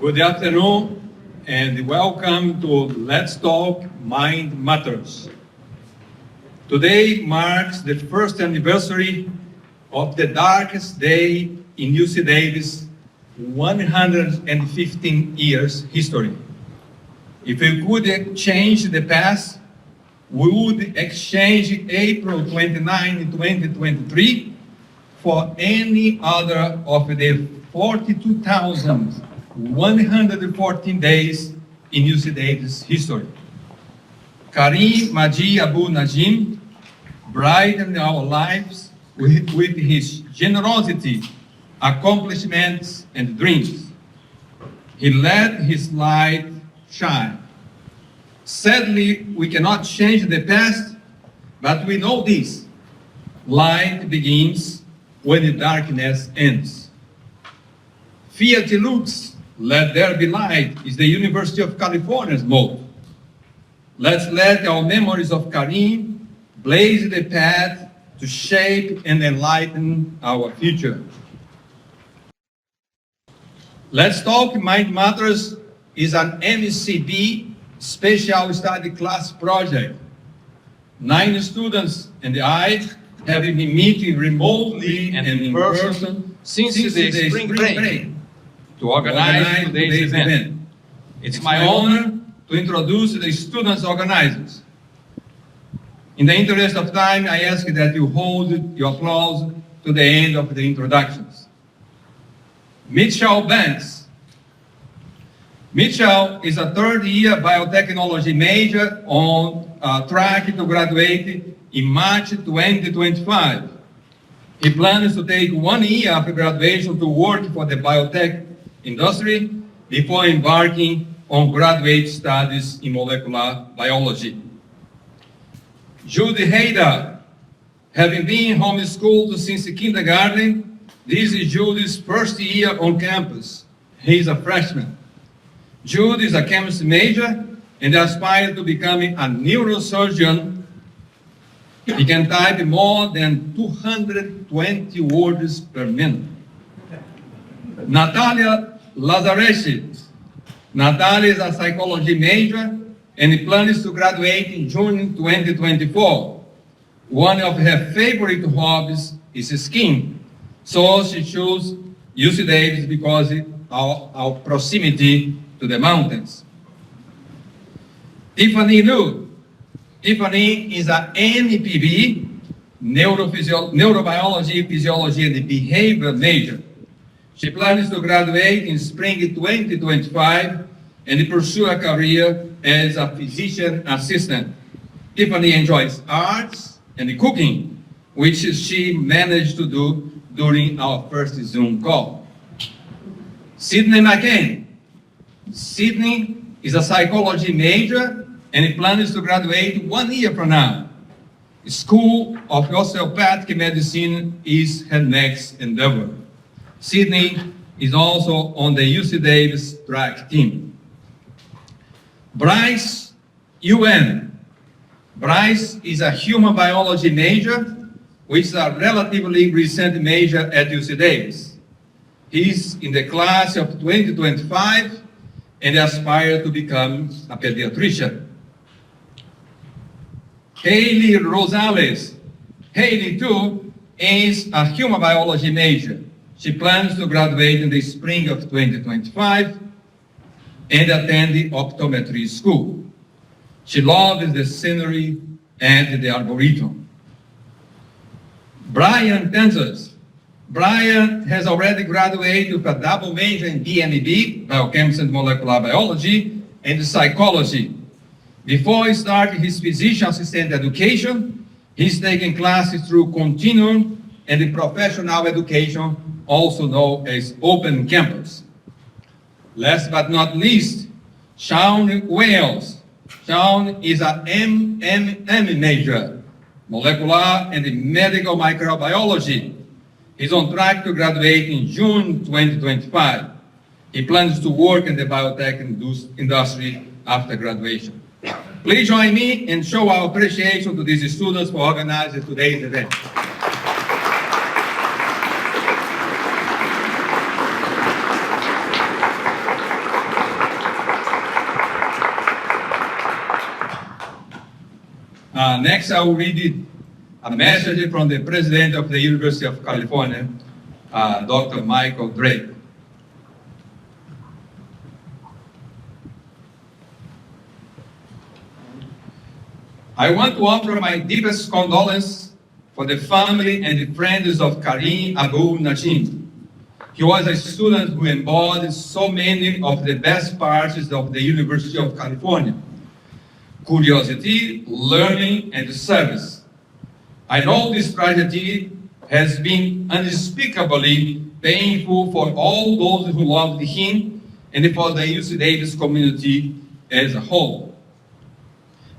Good afternoon and welcome to Let's Talk Mind Matters. Today marks the first anniversary of the darkest day in UC Davis' 115 years history. If we could change the past, we would exchange April 29, 2023 for any other of the 42,114 days in UC Davis history. Karim Majdi Abou Najm brightened our lives with his generosity, accomplishments, and dreams. He let his light shine. Sadly, we cannot change the past, but we know this: light begins when the darkness ends. Fiat Lux, let there be light, is the University of California's motto. Let's let our memories of Karim blaze the path to shape and enlighten our future. Let's Talk Mind Matters is an MCB special study class project. 9 students and I have been meeting remotely and in person since the spring break to organize today's event. It's my honor to introduce the students organizers. In the interest of time, I ask that you hold your applause to the end of the introductions. Mitchell Banks. Mitchell is a third-year biotechnology major on track to graduate in March 2025. He plans to take 1 year after graduation to work for the biotech industry before embarking on graduate studies in molecular biology. Jude Haidar, having been homeschooled since kindergarten, this is Jude's first year on campus. He is a freshman. Jude is a chemistry major and aspires to becoming a neurosurgeon. He can type more than 220 words per minute. Natalia Lazaresi. Natalia is a psychology major and plans to graduate in June 2024. One of her favorite hobbies is skiing, so she chose UC Davis because of our proximity to the mountains. Tiffany Liu. Tiffany is an NPB, Neurobiology, Physiology, and Behavior major. She plans to graduate in spring 2025 and pursue a career as a physician assistant. Tiffany enjoys arts and cooking, which she managed to do during our first Zoom call. Sydney McCann. Sydney is a psychology major and plans to graduate 1 year from now. School of Osteopathic Medicine is her next endeavor. Sydney is also on the UC Davis track team. Bryce UN. Bryce is a human biology major, which is a relatively recent major at UC Davis. He's in the class of 2025 and aspires to become a pediatrician. Hailey Rosales. Hailey, too, is a human biology major. She plans to graduate in the spring of 2025 and attend the optometry school. She loves the scenery and the arboretum. Brian Tenzas. Brian has already graduated with a double major in BMB, Biochemistry and Molecular Biology, and Psychology. Before starting his physician assistant education, he's taken classes through Continuum and the professional education, also known as Open Campus. Last but not least, Sean Wales. Sean is an MMM major, molecular and medical microbiology. He's on track to graduate in June 2025. He plans to work in the biotech industry after graduation. Please join me and show our appreciation to these students for organizing today's event. Next, I will read a message from the President of the University of California, Dr. Michael Drake. I want to offer my deepest condolence for the family and the friends of Karim Abou Najm. He was a student who embodied so many of the best parts of the University of California: curiosity, learning, and service. I know this tragedy has been unspeakably painful for all those who loved him and for the UC Davis community as a whole.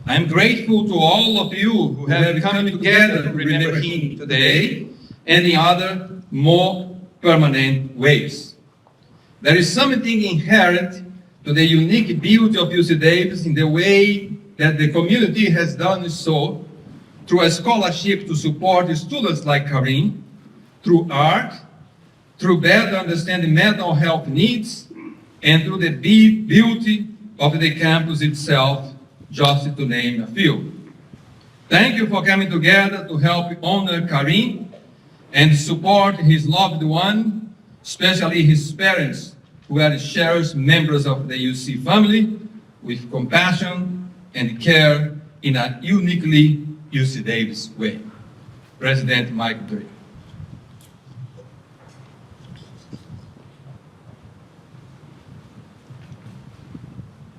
I'm grateful to all of you who have come together to remember him today and in other more permanent ways. There is something inherent to the unique beauty of UC Davis in the way that the community has done so through a scholarship to support students like Karim, through art, through better understanding mental health needs, and through the beauty of the campus itself, just to name a few. Thank you for coming together to help honor Karim and support his loved one, especially his parents, who are cherished members of the UC family, with compassion and care in a uniquely UC Davis way. President Mike Drake.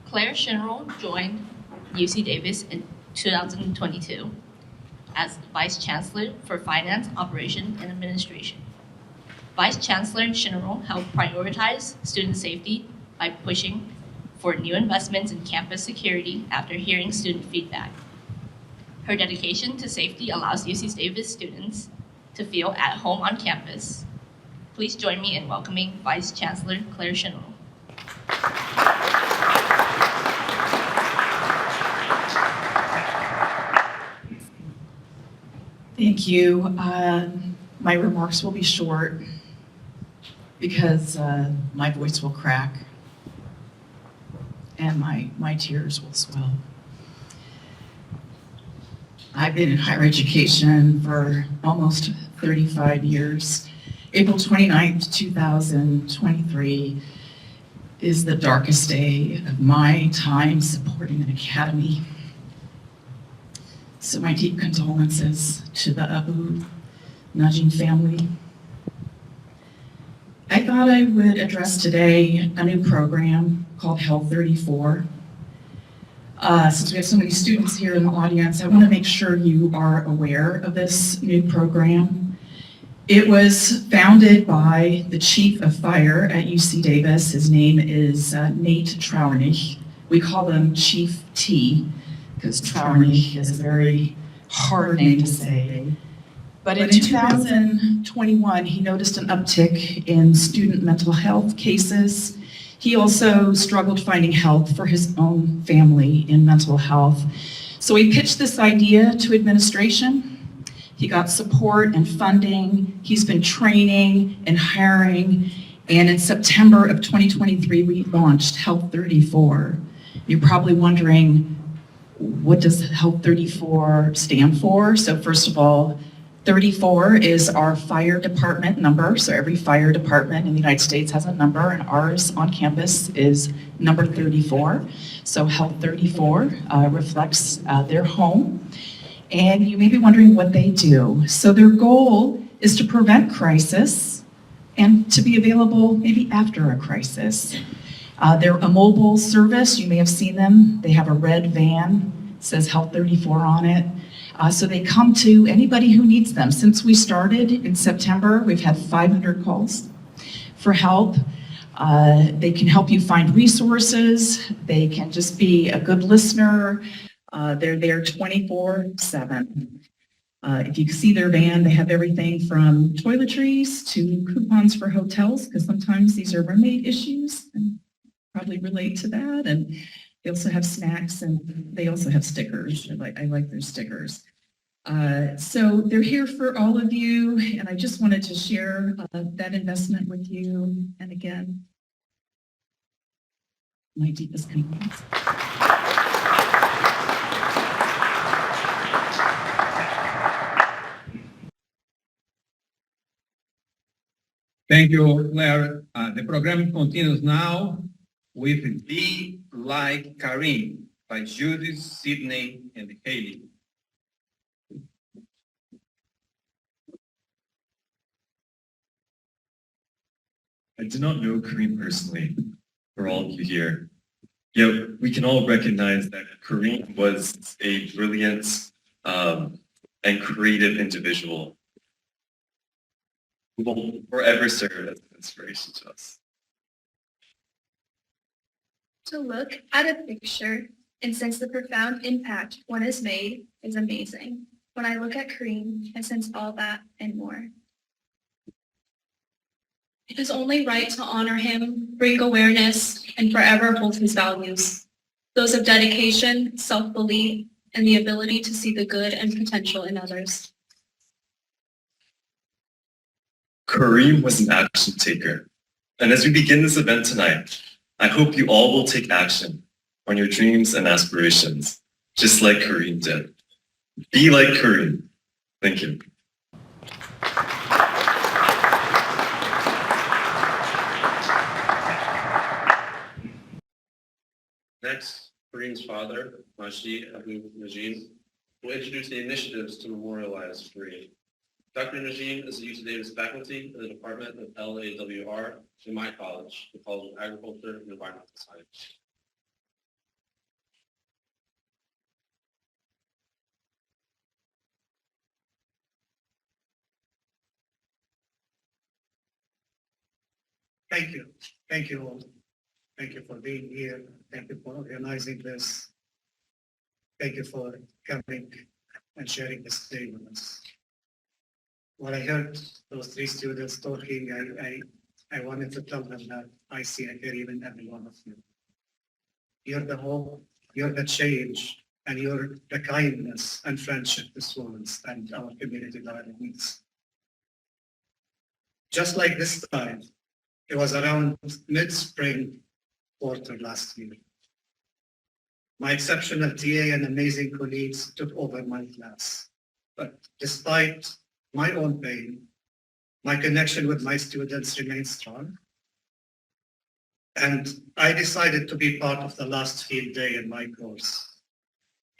Clare Shinnerl joined UC Davis in 2022 as Vice Chancellor for Finance, Operation, and Administration. Vice Chancellor Shinnerl helped prioritize student safety by pushing for new investments in campus security after hearing student feedback. Her dedication to safety allows UC Davis students to feel at home on campus. Please join me in welcoming Vice Chancellor Clare Shinnerl. Thank you. My remarks will be short because my voice will crack and my tears will swell. I've been in higher education for almost 35 years. April 29th, 2023 is the darkest day of my time supporting an academy. So my deep condolences to the Abou Najm family. I thought I would address today a new program called Health 34. Since we have so many students here in the audience, I want to make sure you are aware of this new program. It was founded by the Chief of Fire at UC Davis. His name is Nate Trauernich. We call him Chief T, because Trauernich is a very hard name to say. But in 2021, he noticed an uptick in student mental health cases. He also struggled finding help for his own family in mental health. So he pitched this idea to administration. He got support and funding. He's been training and hiring. And in September of 2023, we launched Health 34. You're probably wondering, what does Health 34 stand for? So first of all, 34 is our fire department number. So every fire department in the United States has a number, and ours on campus is number 34. So Health 34 reflects their home. And you may be wondering what they do. So their goal is to prevent crisis and to be available maybe after a crisis. They're a mobile service. You may have seen them. They have a red van. It says Health 34 on it. So they come to anybody who needs them. Since we started in September, we've had 500 calls for help. They can help you find resources. They can just be a good listener. They're there 24/7. If you see their van, they have everything from toiletries to coupons for hotels, because sometimes these are roommate issues, and probably relate to that. And they also have snacks, and they also have stickers. I like their stickers. So they're here for all of you, and I just wanted to share that investment with you. And again, my deepest condolences. Thank you, Claire. The program continues now with Be Like Karim by Jude, Sydney, and Hailey. I do not know Karim personally, for all of you here. Yet we can all recognize that Karim was a brilliant and creative individual who will forever serve as an inspiration to us. To look at a picture and sense the profound impact one has made is amazing. When I look at Karim, I sense all that and more. It is only right to honor him, bring awareness, and forever hold his values. Those of dedication, self-belief, and the ability to see the good and potential in others. Karim was an action taker. And as we begin this event tonight, I hope you all will take action on your dreams and aspirations, just like Karim did. Be like Karim. Thank you. Next, Karim's father, Majdi Abou Najm, will introduce the initiatives to memorialize Karim. Dr. Najm is a UC Davis faculty in the Department of LAWR in my college, the College of Agriculture and Environmental Science. Thank you. Thank you all. Thank you for being here. Thank you for organizing this. Thank you for coming and sharing this day with us. When I heard those three students talking, I wanted to tell them that I see a Karim in every one of you. You're the hope, you're the change, and you're the kindness and friendship this world and our community that needs. Just like this time, it was around mid-spring quarter last year. My exceptional TA and amazing colleagues took over my class. But despite my own pain, my connection with my students remained strong. And I decided to be part of the last field day in my course.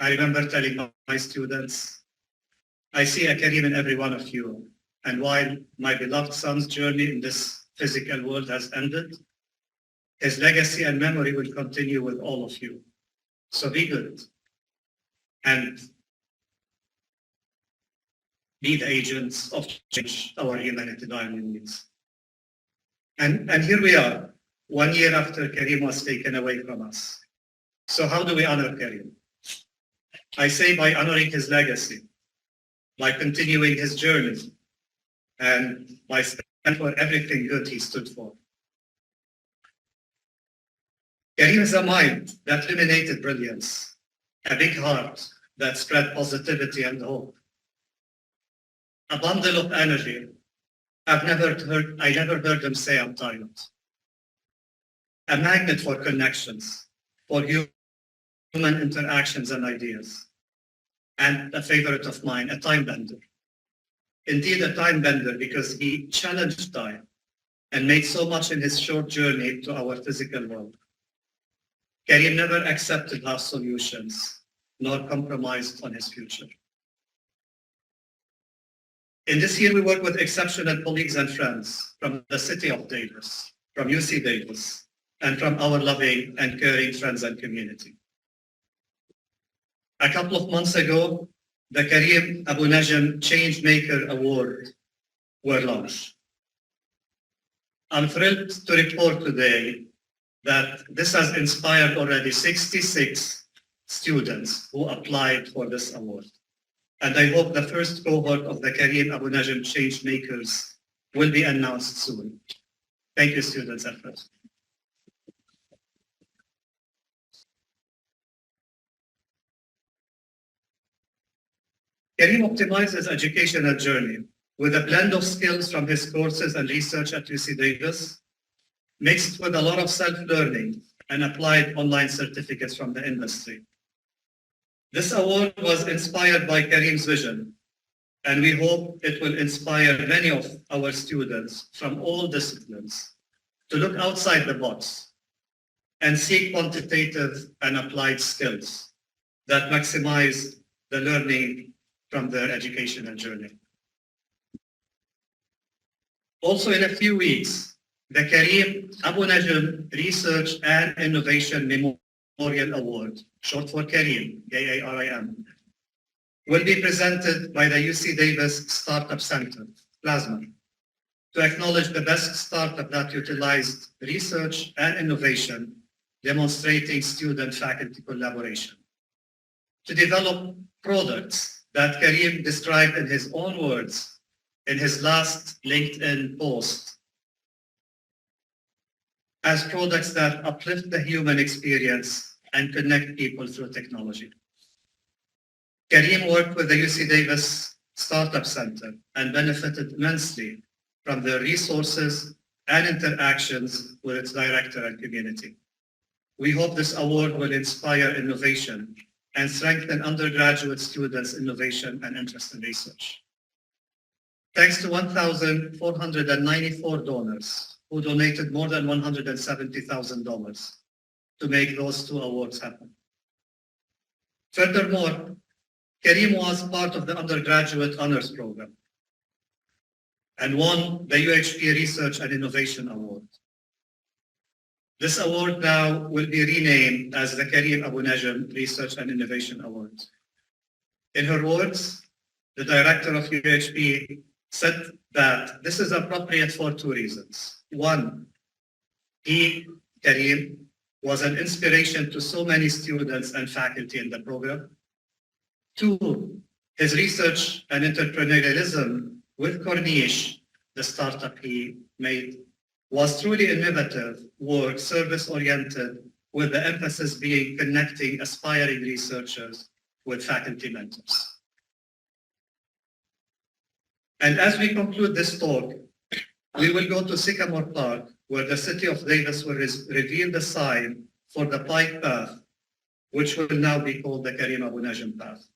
I remember telling my students, I see a Karim in every one of you. And while my beloved son's journey in this physical world has ended, his legacy and memory will continue with all of you. So be good and be the agents of change our humanity diamond needs. And here we are, 1 year after Karim was taken away from us. So how do we honor Karim? I say by honoring his legacy, by continuing his journey, and by standing for everything good he stood for. Karim is a mind that illuminated brilliance, a big heart that spread positivity and hope, a bundle of energy. I never heard him say I'm tired. A magnet for connections, for human interactions and ideas, and a favorite of mine, a time bender. Indeed, a time bender because he challenged time and made so much in his short journey to our physical world. Karim never accepted last solutions, nor compromised on his future. In this year, we work with exceptional colleagues and friends from the city of Davis, from UC Davis, and from our loving and caring friends and community. A couple of months ago, the Karim Abou Najm Changemaker Award were launched. I'm thrilled to report today that this has inspired already 66 students who applied for this award. And I hope the first cohort of the Karim Abou Najm Changemakers will be announced soon. Thank you, students and friends. Karim optimized his educational journey with a blend of skills from his courses and research at UC Davis, mixed with a lot of self-learning and applied online certificates from the industry. This award was inspired by Karim's vision and we hope it will inspire many of our students from all disciplines to look outside the box and seek quantitative and applied skills that maximize the learning from their educational journey. Also, in a few weeks, the Karim Abou Najm Research and Innovation Memorial Award, short for Karim, K-A-R-I-M, will be presented by the UC Davis Startup Center, Plasma, to acknowledge the best startup that utilized research and innovation, demonstrating student-faculty collaboration, to develop products that Karim described in his own words in his last LinkedIn post as products that uplift the human experience and connect people through technology. Karim worked with the UC Davis Startup Center and benefited immensely from their resources and interactions with its director and community. We hope this award will inspire innovation and strengthen undergraduate students' innovation and interest in research. Thanks to 1,494 donors who donated more than $170,000 to make those two awards happen. Furthermore, Karim was part of the undergraduate honors program and won the UHP Research and Innovation Award. This award now will be renamed as the Karim Abou Najm Research and Innovation Award. In her words, the director of UHP said that this is appropriate for two reasons. One, he, Karim, was an inspiration to so many students and faculty in the program. Two, his research and entrepreneurialism with Corniche, the startup he made, was truly innovative work, service-oriented, with the emphasis being connecting aspiring researchers with faculty mentors. And as we conclude this talk, we will go to Sycamore Park, where the city of Davis will reveal the sign for the bike path, which will now be called the Karim Abou Najm path.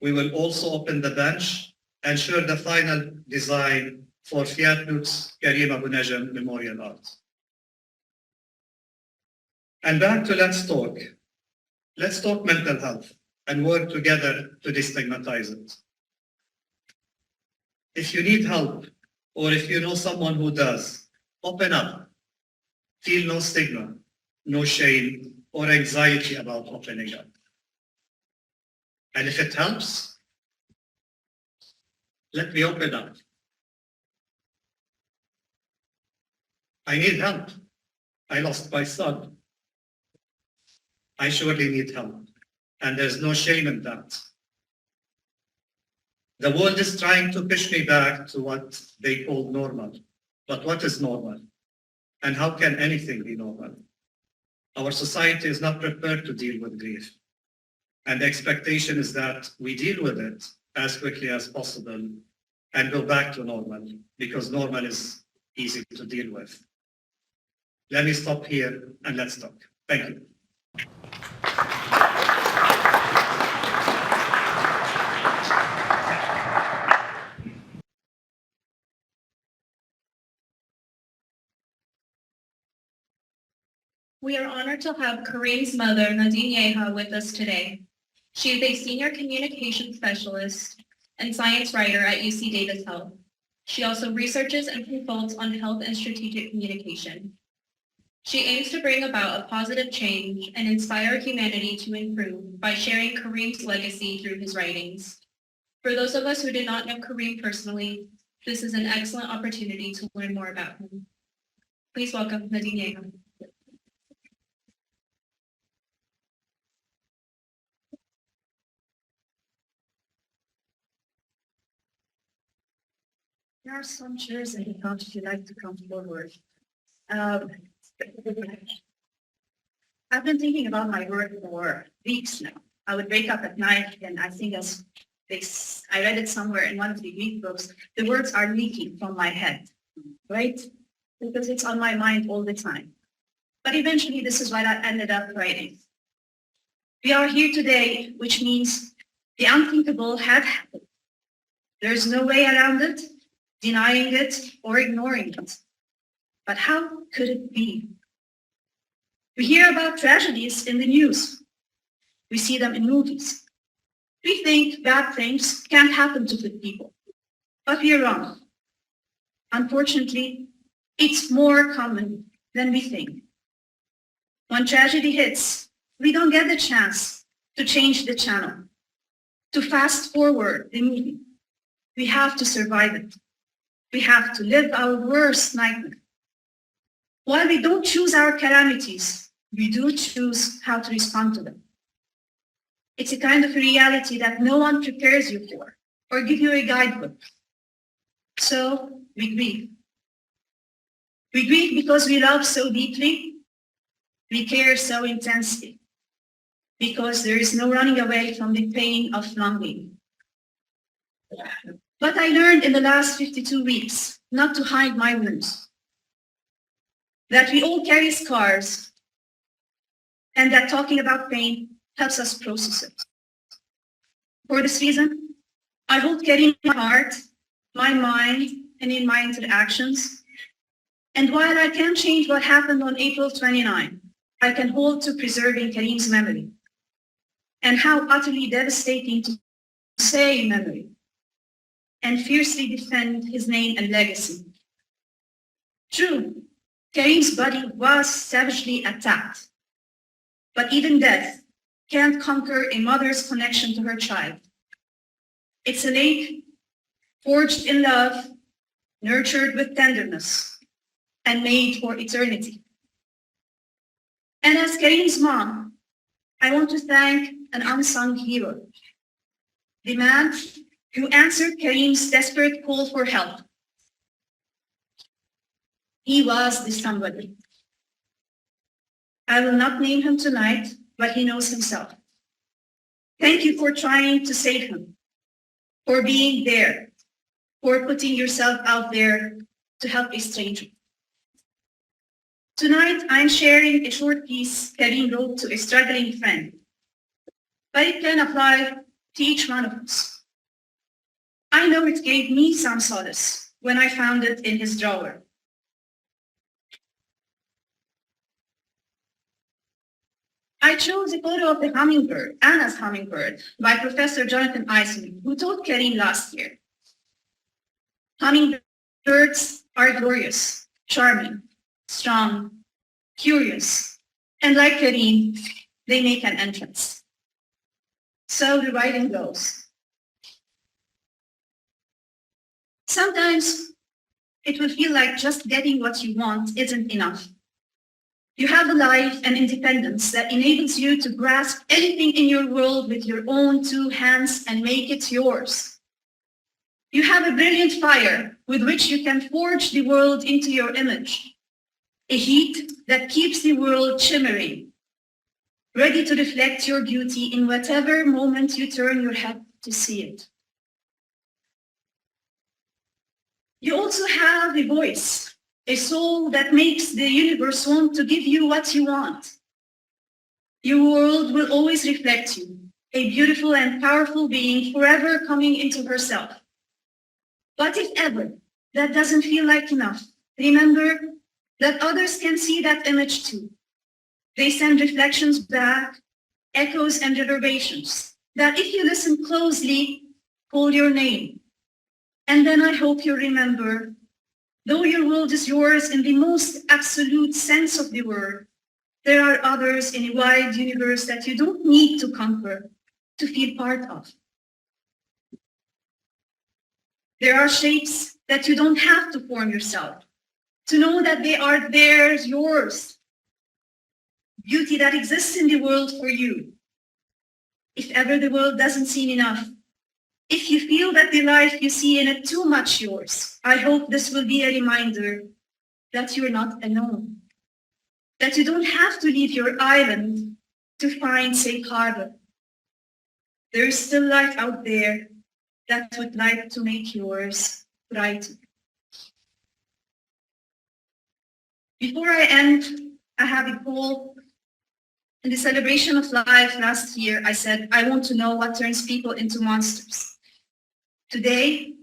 We will also open the bench and share the final design for Fiat Karim Abou Najm Memorial Art. And back to Let's Talk. Let's talk mental health and work together to destigmatize it. If you need help, or if you know someone who does, open up. Feel no stigma, no shame, or anxiety about opening up. And if it helps, let me open up. I need help. I lost my son. I surely need help. And there's no shame in that. The world is trying to push me back to what they call normal. But what is normal? And how can anything be normal? Our society is not prepared to deal with grief. And the expectation is that we deal with it as quickly as possible and go back to normal, because normal is easy to deal with. Let me stop here and let's talk. Thank you. We are honored to have Karim's mother, Nadine Yeha, with us today. She is a senior communication specialist and science writer at UC Davis Health. She also researches and consults on health and strategic communication. She aims to bring about a positive change and inspire humanity to improve by sharing Karim's legacy through his writings. For those of us who did not know Karim personally, this is an excellent opportunity to learn more about him. Please welcome Nadine Yeha. There are some chairs in the front if you'd like to come forward. I've been thinking about my work for weeks now. I would wake up at night and I think I read it somewhere in one of the Greek books, the words are leaking from my head, right? Because it's on my mind all the time. But eventually this is what I ended up writing. We are here today, which means the unthinkable had happened. There's no way around it, denying it, or ignoring it. But how could it be? We hear about tragedies in the news. We see them in movies. We think bad things can't happen to good people. But we are wrong. Unfortunately, it's more common than we think. When tragedy hits, we don't get the chance to change the channel, to fast forward the movie. We have to survive it. We have to live our worst nightmare. While we don't choose our calamities, we do choose how to respond to them. It's a kind of reality that no one prepares you for or give you a guidebook. So we grieve. We grieve because we love so deeply, we care so intensely, because there is no running away from the pain of longing. But I learned in the last 52 weeks not to hide my wounds, that we all carry scars, and that talking about pain helps us process it. For this reason, I hold Karim in my heart, my mind, and in my interactions. And while I can't change what happened on April 29, I can hold to preserving Karim's memory, and how utterly devastating to say memory, and fiercely defend his name and legacy. True, Karim's body was savagely attacked, but even death can't conquer a mother's connection to her child. It's a lake forged in love, nurtured with tenderness, and made for eternity. And as Karim's mom, I want to thank an unsung hero, the man who answered Karim's desperate call for help. He was the somebody. I will not name him tonight, but he knows himself. Thank you for trying to save him, for being there, for putting yourself out there to help a stranger. Tonight, I'm sharing a short piece Karim wrote to a struggling friend, but it can apply to each one of us. I know it gave me some solace when I found it in his drawer. I chose a photo of the hummingbird, Anna's hummingbird, by Professor Jonathan Eisman, who taught Karim last year. Hummingbirds are glorious, charming, strong, curious, and like Karim, they make an entrance. So the writing goes. Sometimes it will feel like just getting what you want isn't enough. You have a life and independence that enables you to grasp anything in your world with your own two hands and make it yours. You have a brilliant fire with which you can forge the world into your image, a heat that keeps the world shimmering, ready to reflect your beauty in whatever moment you turn your head to see it. You also have a voice, a soul that makes the universe want to give you what you want. Your world will always reflect you, a beautiful and powerful being forever coming into herself. But if ever that doesn't feel like enough, remember that others can see that image too. They send reflections back, echoes and reverberations, that if you listen closely, call your name. And then I hope you remember, though your world is yours in the most absolute sense of the word, there are others in a wide universe that you don't need to conquer to feel part of. There are shapes that you don't have to form yourself, to know that they are theirs, yours. Beauty that exists in the world for you. If ever the world doesn't seem enough, if you feel that the life you see in it too much yours, I hope this will be a reminder that you're not alone, that you don't have to leave your island to find safe harbor. There is still light out there that would like to make yours brighter. Before I end, I have a goal. In the celebration of life last year, I said, I want to know what turns people into monsters. Today,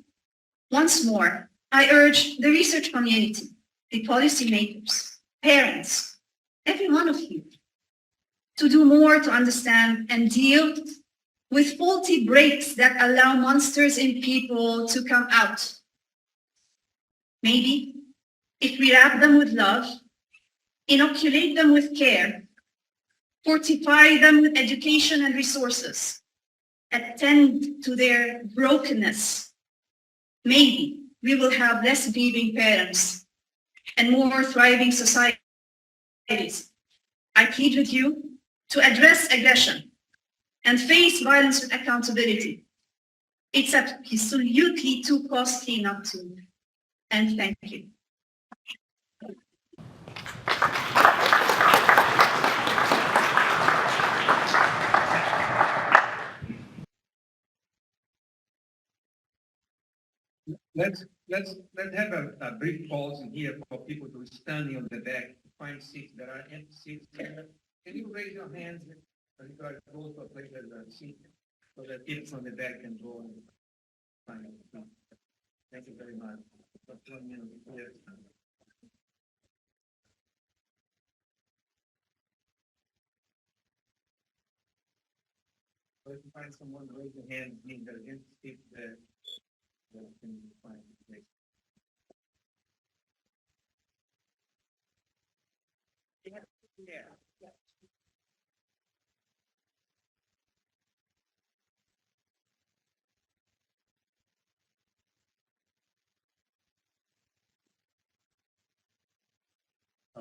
once more, I urge the research community, the policymakers, parents, every one of you, to do more to understand and deal with faulty breaks that allow monsters in people to come out. Maybe if we wrap them with love, inoculate them with care, fortify them with education and resources, attend to their brokenness, maybe we will have less grieving parents and more thriving societies. I plead with you to address aggression and face violence with accountability. It's absolutely too costly not to. And thank you. Let's have a brief pause in here for people to standing on the back to find seats that are empty seats. Can you raise your hands and try to go to a place that is seat so that people from the back can go and find it. Thank you very much. Just 1 minute here. So if you find someone, raise your hand, means that against seat there. Can you find a place? Yeah.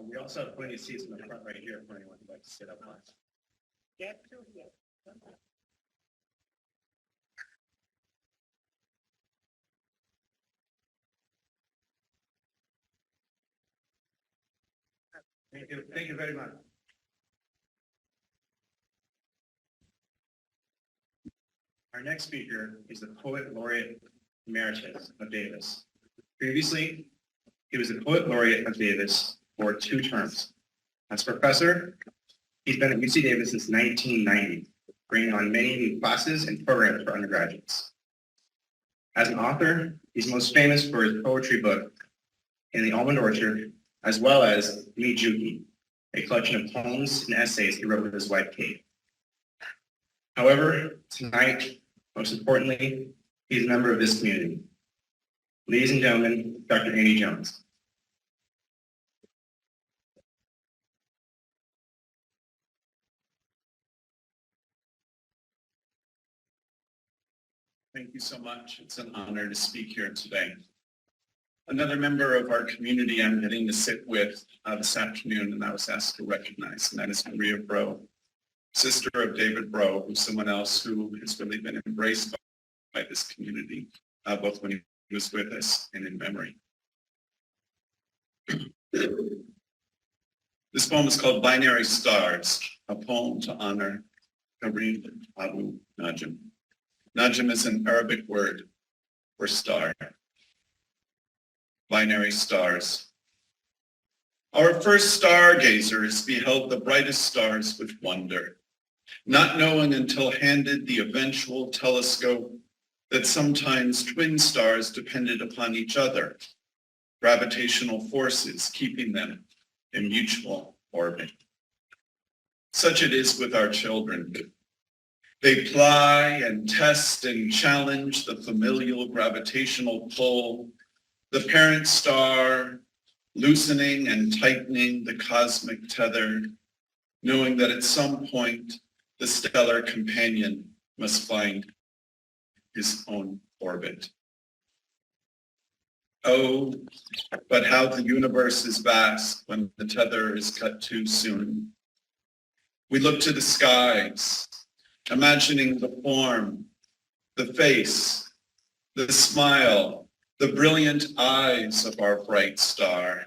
We also have plenty of seats in the front right here for anyone who'd like to sit up on. Thank you. Thank you very much. Our next speaker is the Poet Laureate Emeritus of Davis. Previously, he was the Poet Laureate of Davis for 2 terms. As professor, he's been at UC Davis since 1990, bringing on many new classes and programs for undergraduates. As an author, he's most famous for his poetry book, In the Almond Orchard, as well as Me Juki, a collection of poems and essays he wrote with his wife, Kate. However, tonight, most importantly, he's a member of this community. Ladies and gentlemen, Dr. Andy Jones. Thank you so much. It's an honor to speak here today. Another member of our community I'm getting to sit with this afternoon, and I was asked to recognize, and that is Maria Bro, sister of David Bro, who's someone else who has really been embraced by this community, both when he was with us and in memory. This poem is called Binary Stars, a poem to honor Karim Abou Najm. Najm is an Arabic word for star. Binary stars. Our first stargazers beheld the brightest stars with wonder, not knowing until handed the eventual telescope that sometimes twin stars depended upon each other, gravitational forces keeping them in mutual orbit. Such it is with our children. They ply and test and challenge the familial gravitational pull, the parent star loosening and tightening the cosmic tether, knowing that at some point the stellar companion must find his own orbit. Oh, but how the universe is vast when the tether is cut too soon. We look to the skies, imagining the form, the face, the smile, the brilliant eyes of our bright star.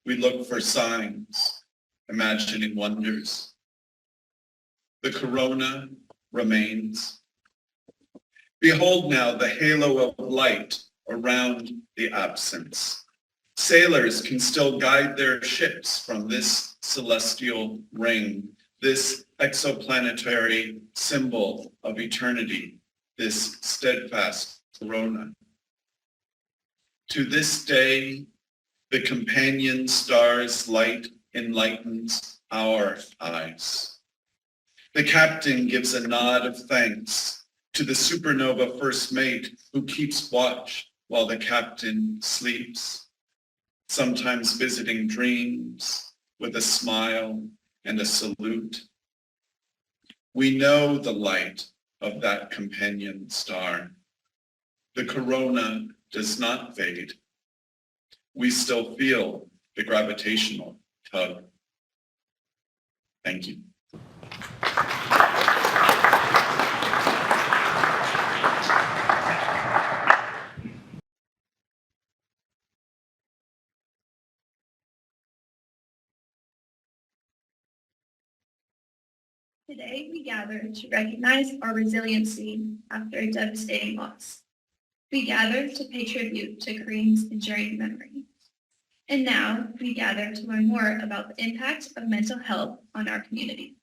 We look for signs, imagining wonders. The corona remains. Behold now the halo of light around the absence. Sailors can still guide their ships from this celestial ring, this exoplanetary symbol of eternity, this steadfast corona. To this day, the companion star's light enlightens our eyes. The captain gives a nod of thanks to the supernova first mate who keeps watch while the captain sleeps, sometimes visiting dreams with a smile and a salute. We know the light of that companion star. The corona does not fade. We still feel the gravitational tug. Thank you. Today, we gather to recognize our resiliency after a devastating loss. We gather to pay tribute to Kareem's enduring memory. And now, we gather to learn more about the impact of mental health on our community.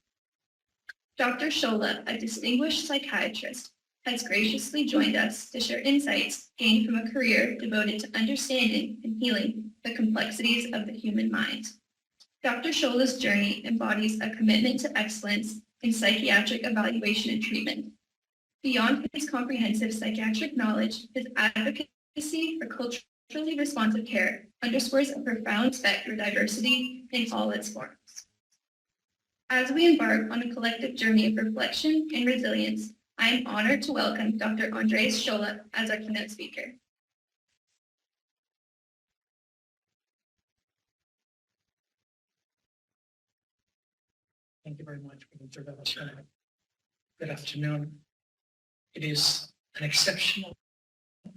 Dr. Sciolla, a distinguished psychiatrist, has graciously joined us to share insights gained from a career devoted to understanding and healing the complexities of the human mind. Dr. Sciolla's journey embodies a commitment to excellence in psychiatric evaluation and treatment. Beyond his comprehensive psychiatric knowledge, his advocacy for culturally responsive care underscores a profound respect for diversity in all its forms. As we embark on a collective journey of reflection and resilience, I am honored to welcome Dr. Andres Sciolla as our keynote speaker. Thank you very much for the introduction. Good afternoon. It is an exceptional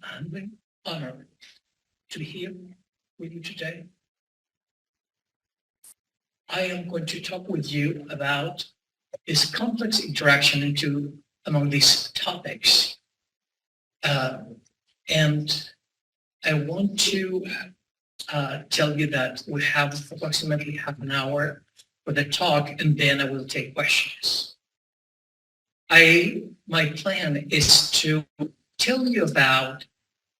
and honor to be here with you today. I am going to talk with you about this complex interaction among these topics. And I want to tell you that we have approximately half an hour for the talk, and then I will take questions. My plan is to tell you about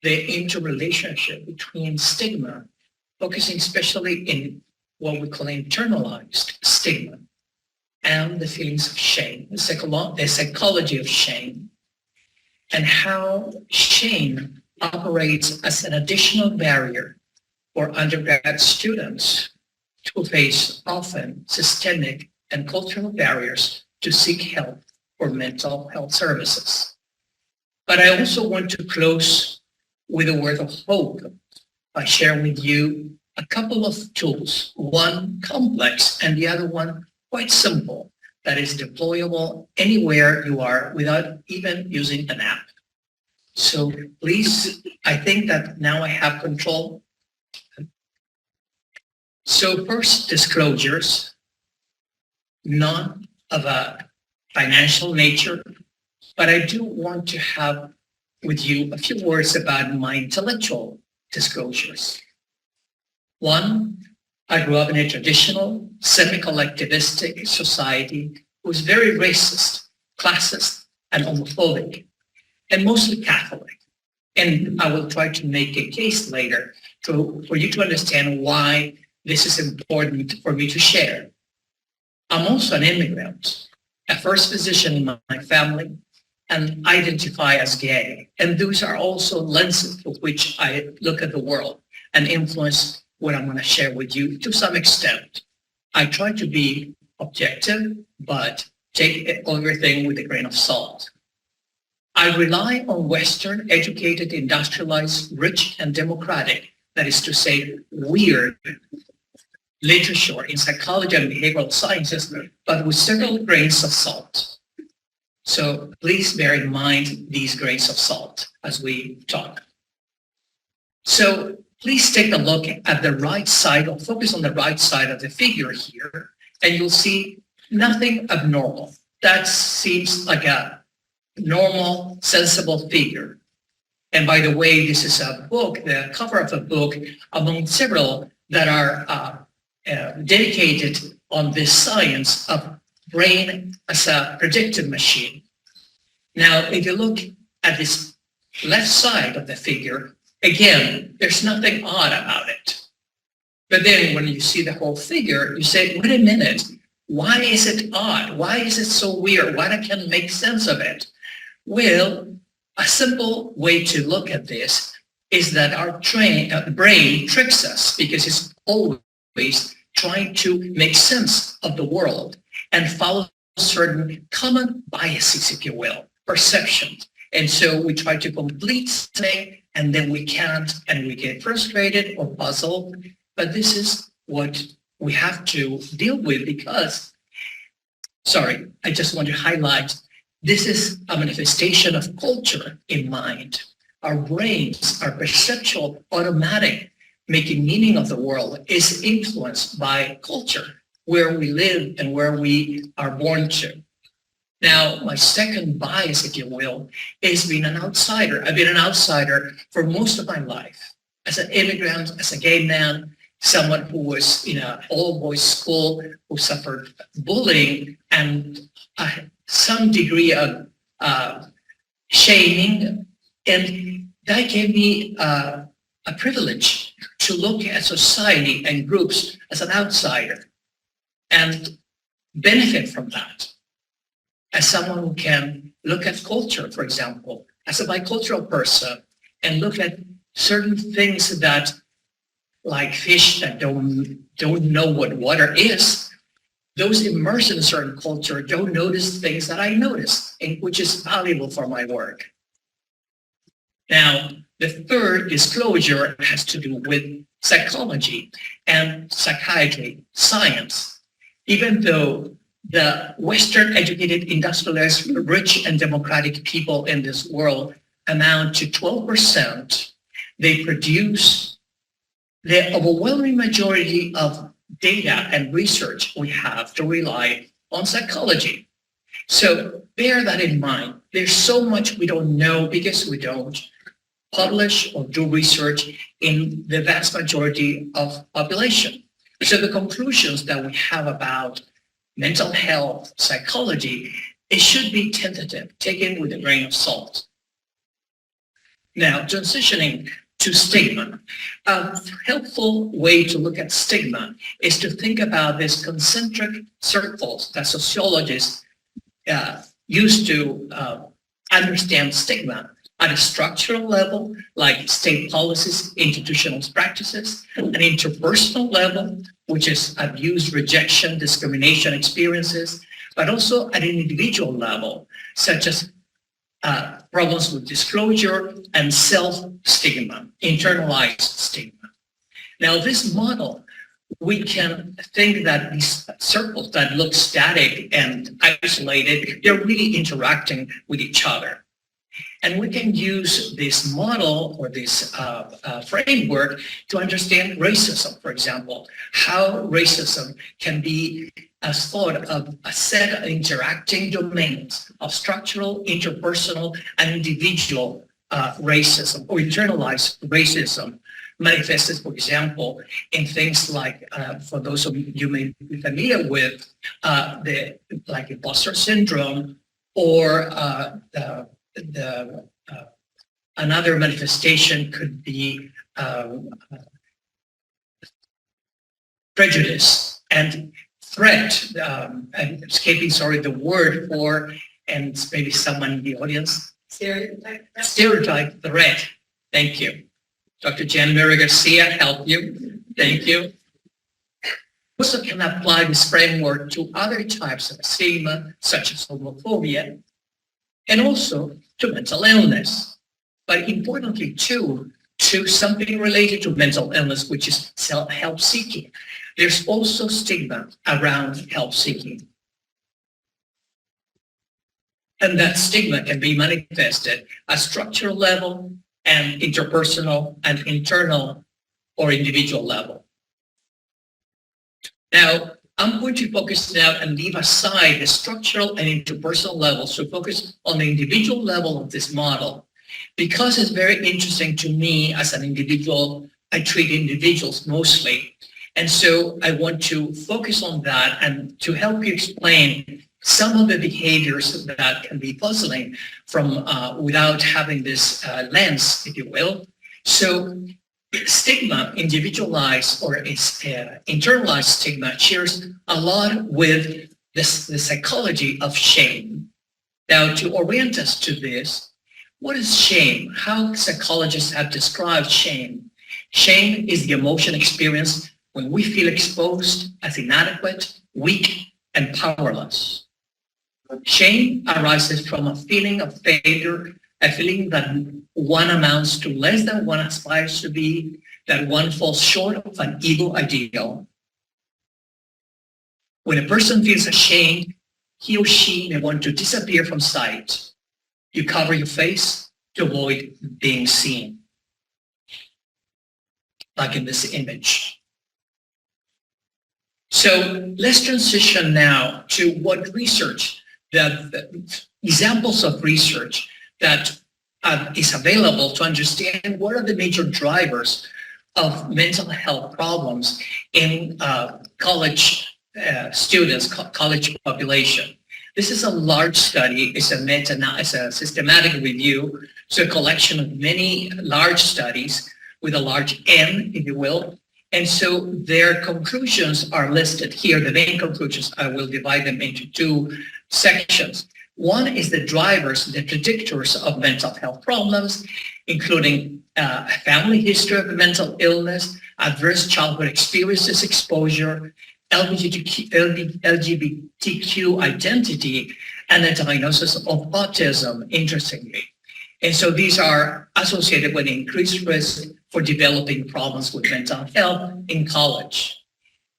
the interrelationship between stigma, focusing especially in what we call internalized stigma, and the feelings of shame, the psychology of shame, and how shame operates as an additional barrier for undergrad students to face often systemic and cultural barriers to seek help for mental health services. But I also want to close with a word of hope by sharing with you a couple of tools, one complex and the other one quite simple, that is deployable anywhere you are without even using an app. So please, I think that now I have control. So first, disclosures, not of a financial nature, but I do want to have with you a few words about my intellectual disclosures. One, I grew up in a traditional, semi-collectivistic society who was very racist, classist, and homophobic, and mostly Catholic. And I will try to make a case later for you to understand why this is important for me to share. I'm also an immigrant, a first physician in my family, and identify as gay. And those are also lenses through which I look at the world and influence what I'm going to share with you to some extent. I try to be objective, but take everything with a grain of salt. I rely on Western, educated, industrialized, rich, and democratic, that is to say, weird literature in psychology and behavioral sciences, but with several grains of salt. So please bear in mind these grains of salt as we talk. So please take a look at the right side, or focus on the right side of the figure here, and you'll see nothing abnormal. That seems like a normal, sensible figure. And by the way, this is a book, the cover of a book among several that are dedicated on this science of brain as a predictive machine. Now, if you look at this left side of the figure, again, there's nothing odd about it. But then when you see the whole figure, you say, wait a minute, why is it odd? Why is it so weird? Why I can't make sense of it? Well, a simple way to look at this is that our brain tricks us because it's always trying to make sense of the world and follow certain common biases, if you will, perceptions. And so we try to complete something and then we can't, and we get frustrated or puzzled. But this is what we have to deal with because, sorry, I just want to highlight, this is a manifestation of culture in mind. Our brains, our perceptual, automatic making meaning of the world is influenced by culture, where we live and where we are born to. Now, my second bias, if you will, is being an outsider. I've been an outsider for most of my life. As an immigrant, as a gay man, someone who was in an all-boys school, who suffered bullying and some degree of shaming. And that gave me a privilege to look at society and groups as an outsider and benefit from that. As someone who can look at culture, for example, as a bicultural person, and look at certain things that, like fish that don't know what water is, those immersed in a certain culture don't notice things that I notice, and which is valuable for my work. Now, the third disclosure has to do with psychology and psychiatry, science. Even though the Western educated, industrialized, rich and democratic people in this world amount to 12%, they produce the overwhelming majority of data and research we have to rely on psychology. So bear that in mind. There's so much we don't know because we don't publish or do research in the vast majority of population. So the conclusions that we have about mental health, psychology, it should be tentative, taken with a grain of salt. Now, transitioning to stigma. A helpful way to look at stigma is to think about these concentric circles that sociologists use to understand stigma at a structural level, like state policies, institutional practices, an interpersonal level, which is abuse, rejection, discrimination experiences, but also at an individual level, such as problems with disclosure and self-stigma, internalized stigma. Now, this model, we can think that these circles that look static and isolated, they're really interacting with each other. And we can use this model or this framework to understand racism, for example, how racism can be as thought of a set of interacting domains of structural, interpersonal, and individual racism or internalized racism manifested, for example, in things like, for those of you may be familiar with, like imposter syndrome or another manifestation could be prejudice and threat. I'm escaping, sorry, the word for, and maybe someone in the audience. Stereotype, threat. Thank you. Dr. Jan Mira Garcia, help you. Thank you. Also can apply this framework to other types of stigma, such as homophobia, and also to mental illness. But importantly, too, to something related to mental illness, which is help seeking. There's also stigma around help seeking. And that stigma can be manifested at structural level and interpersonal and internal or individual level. Now, I'm going to focus now and leave aside the structural and interpersonal levels to focus on the individual level of this model, because it's very interesting to me as an individual. I treat individuals mostly. And so I want to focus on that and to help you explain some of the behaviors that can be puzzling from without having this lens, if you will. So stigma, individualized or internalized stigma, shares a lot with the psychology of shame. Now, to orient us to this, what is shame? How psychologists have described shame? Shame is the emotion experienced when we feel exposed as inadequate, weak, and powerless. Shame arises from a feeling of failure, a feeling that one amounts to less than one aspires to be, that one falls short of an ego ideal. When a person feels ashamed, he or she may want to disappear from sight. You cover your face to avoid being seen, like in this image. So let's transition now to what research, the examples of research that is available to understand what are the major drivers of mental health problems in college students, college population. This is a large study. It's a systematic review. It's a collection of many large studies with a large N, if you will. And so their conclusions are listed here. The main conclusions, I will divide them into two sections. One is the drivers, the predictors of mental health problems, including a family history of mental illness, adverse childhood experiences, exposure, LGBTQ identity, and a diagnosis of autism, interestingly. And so these are associated with increased risk for developing problems with mental health in college.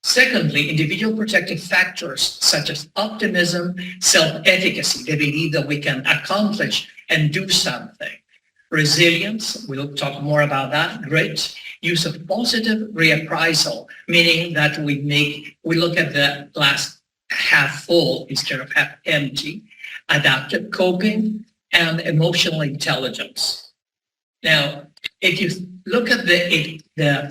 Secondly, individual protective factors such as optimism, self-efficacy, they believe that we can accomplish and do something. Resilience, we'll talk more about that, grit, use of positive reappraisal, meaning that we look at the glass half full instead of half empty, adaptive coping, and emotional intelligence. Now, if you look at the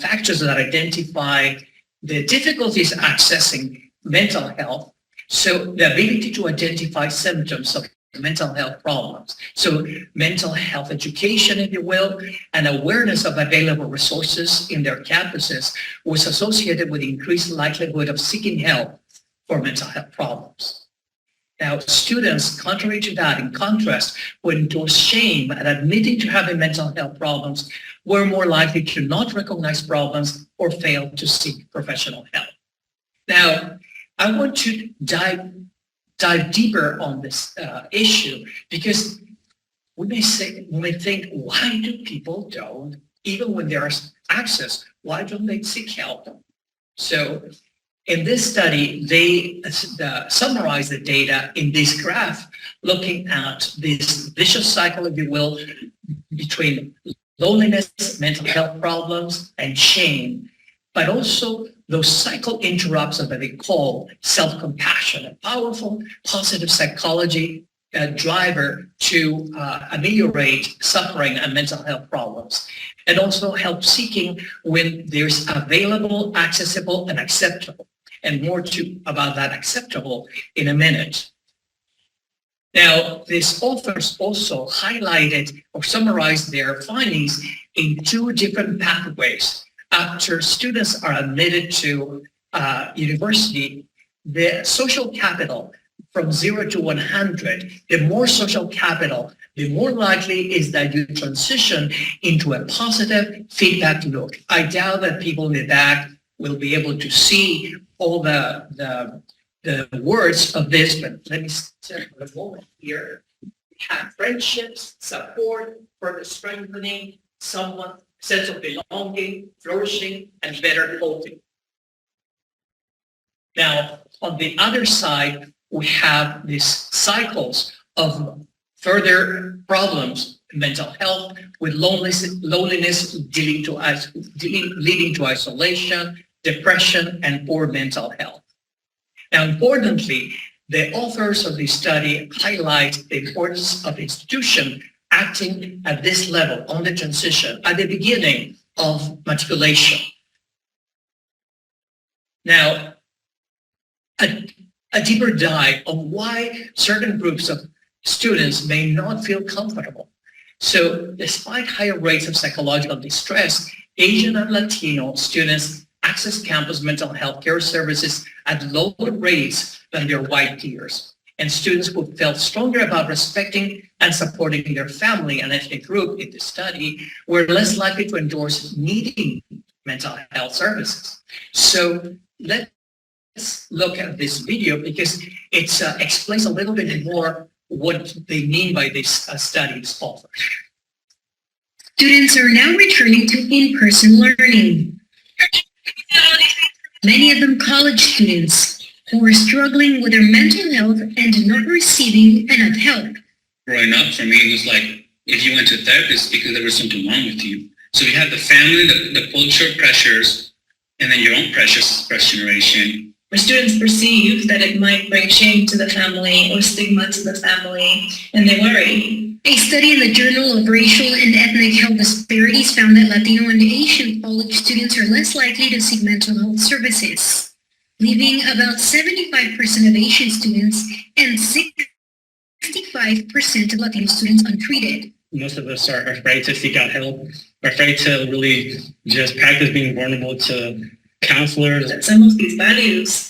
factors that identify the difficulties accessing mental health, so the ability to identify symptoms of mental health problems. So mental health education, if you will, and awareness of available resources in their campuses was associated with increased likelihood of seeking help for mental health problems. Now, students, contrary to that, in contrast, would endorse shame at admitting to having mental health problems, were more likely to not recognize problems or fail to seek professional help. Now, I want to dive deeper on this issue, because we may think, why do people don't, even when there's access, why don't they seek help? So in this study, they summarize the data in this graph, looking at this vicious cycle, if you will, between loneliness, mental health problems, and shame, but also those cycle interrupts of what they call self-compassion, a powerful positive psychology driver to ameliorate suffering and mental health problems, and also help seeking when there's available, accessible, and acceptable. And more about that acceptable in a minute. Now, these authors also highlighted or summarized their findings in two different pathways. After students are admitted to university, the social capital from 0 to 100, the more social capital, the more likely is that you transition into a positive feedback loop. I doubt that people in the back will be able to see all the words of this, but let me take a moment here. We have friendships, support, further strengthening, someone, sense of belonging, flourishing, and better coping. Now, on the other side, we have these cycles of further problems, mental health, with loneliness leading to isolation, depression, and poor mental health. Now, importantly, the authors of this study highlight the importance of institution acting at this level on the transition at the beginning of matriculation. Now, a deeper dive on why certain groups of students may not feel comfortable. So despite higher rates of psychological distress, Asian and Latino students access campus mental health care services at lower rates than their white peers. And students who felt stronger about respecting and supporting their family and ethnic group in the study were less likely to endorse needing mental health services. So let's look at this video because it explains a little bit more what they mean by this study's author. Students are now returning to in-person learning. Many of them college students who are struggling with their mental health and not receiving enough help. Growing up, for me, it was like if you went to a therapist because there was something wrong with you. So you have the family, the culture pressures, and then your own pressures as first generation. Where students perceive that it might bring shame to the family or stigma to the family, and they worry. A study in the Journal of Racial and Ethnic Health Disparities found that Latino and Asian college students are less likely to seek mental health services, leaving about 75% of Asian students and 65% of Latino students untreated. Most of us are afraid to seek out help. We're afraid to really just practice being vulnerable to counselors. Some of these values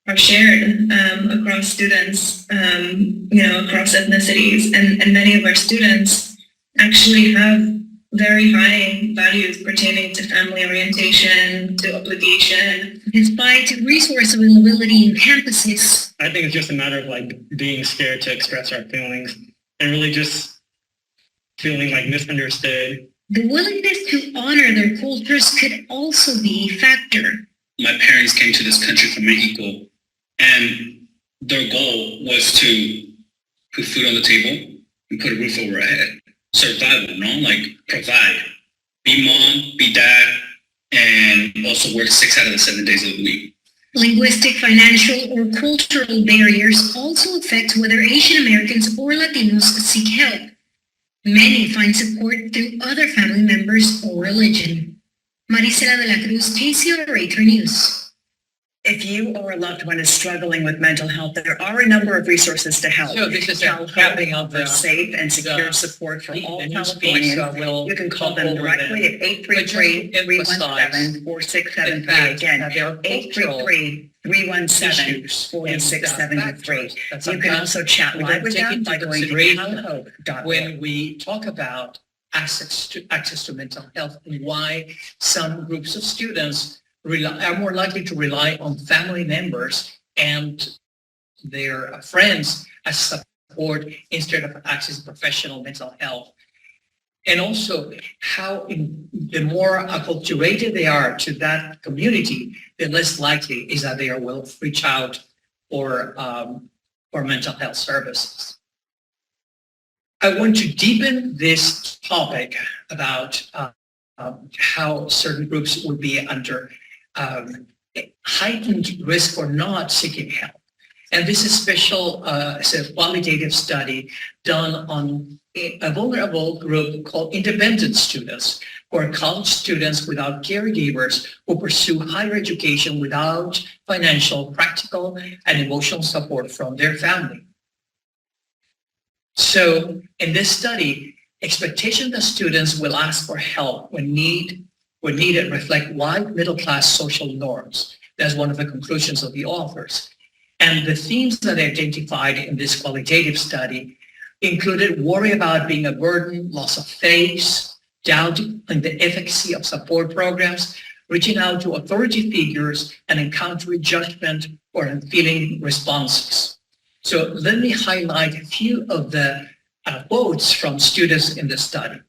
are shared across students, across ethnicities, and many of our students actually have very high values pertaining to family orientation, to obligation. Despite resource availability in campuses, I think it's just a matter of like being scared to express our feelings and really just feeling like misunderstood. the willingness to honor their cultures could also be a factor. My parents came to this country from Mexico, and their goal was to put food on the table and put a roof over our head. Survival, like provide. Be mom, be dad, and also work 6 out of the 7 days of the week. Linguistic, financial, or cultural barriers also affect whether Asian Americans or Latinos seek help. Many find support through other family members or religion. Marisela de la Cruz, KCRA News. If you or a loved one is struggling with mental health, there are a number of resources to help. So this is a CalHope capping of the safe and secure support for all Californians. You can call them directly at 833-317-4673. Again, 833-317-4673. You can also chat live with them by going to calhope.org. When we talk about access to mental health and why some groups of students are more likely to rely on family members and their friends as support instead of access to professional mental health. And also how the more acculturated they are to that community, the less likely is that they will reach out for mental health services. I want to deepen this topic about how certain groups will be under heightened risk for not seeking help. And this is it's a qualitative study done on a vulnerable group called independent students, who are college students without caregivers who pursue higher education without financial, practical, and emotional support from their family. So in this study, expectation that students will ask for help when needed reflect white middle-class social norms. That's one of the conclusions of the authors. And the themes that they identified in this qualitative study included worry about being a burden, loss of faith, doubt in the efficacy of support programs, reaching out to authority figures, and encountering judgment or unfeeling responses. So let me highlight a few of the quotes from students in the study.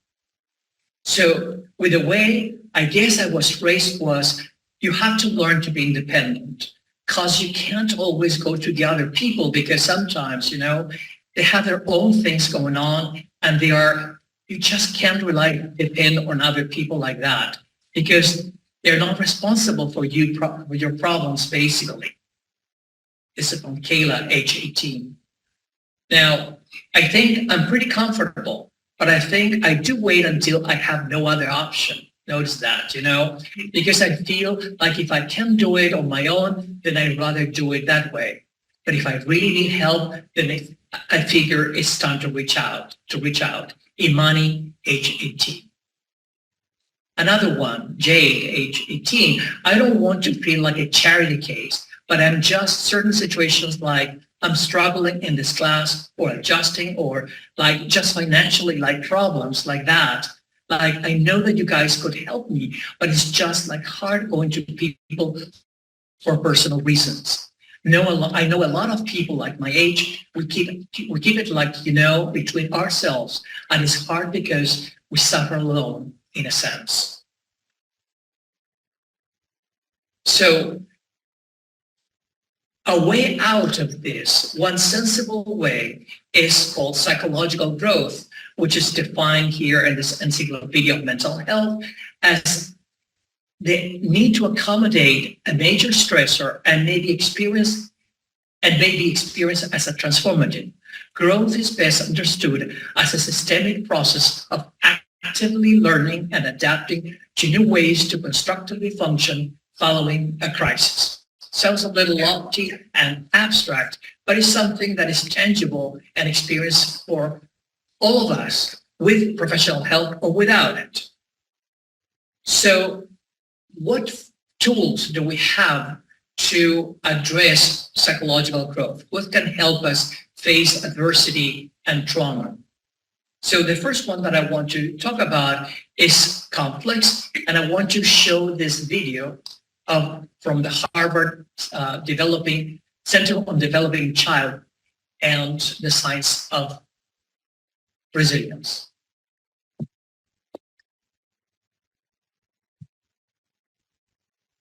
So with the way I guess I was raised was, you have to learn to be independent, because you can't always go to the other people, because sometimes, they have their own things going on, and you just can't depend on other people like that, because they're not responsible for your problems, basically. This is from Kayla, age 18. Now, I think I'm pretty comfortable, but I think I do wait until I have no other option. Notice that, because I feel like if I can't do it on my own, then I'd rather do it that way. But if I really need help, then I figure it's time to reach out. Imani, age 18. Another one, Jade, age 18. I don't want to feel like a charity case, but I'm just certain situations like I'm struggling in this class or adjusting or like just financially like problems like that. Like I know that you guys could help me, but it's just like hard going to people for personal reasons. I know a lot of people like my age, we keep it like, between ourselves. And it's hard because we suffer alone in a sense. So a way out of this, one sensible way is called psychological growth, which is defined here in this Encyclopedia of Mental Health as the need to accommodate a major stressor and may be experienced as a transformative. Growth is best understood as a systemic process of actively learning and adapting to new ways to constructively function following a crisis. Sounds a little lofty and abstract, but it's something that is tangible and experienced for all of us with professional help or without it. So what tools do we have to address psychological growth? What can help us face adversity and trauma? So the first one that I want to talk about is complex, and I want to show this video from the Harvard Center on Developing Child and the Science of Resilience.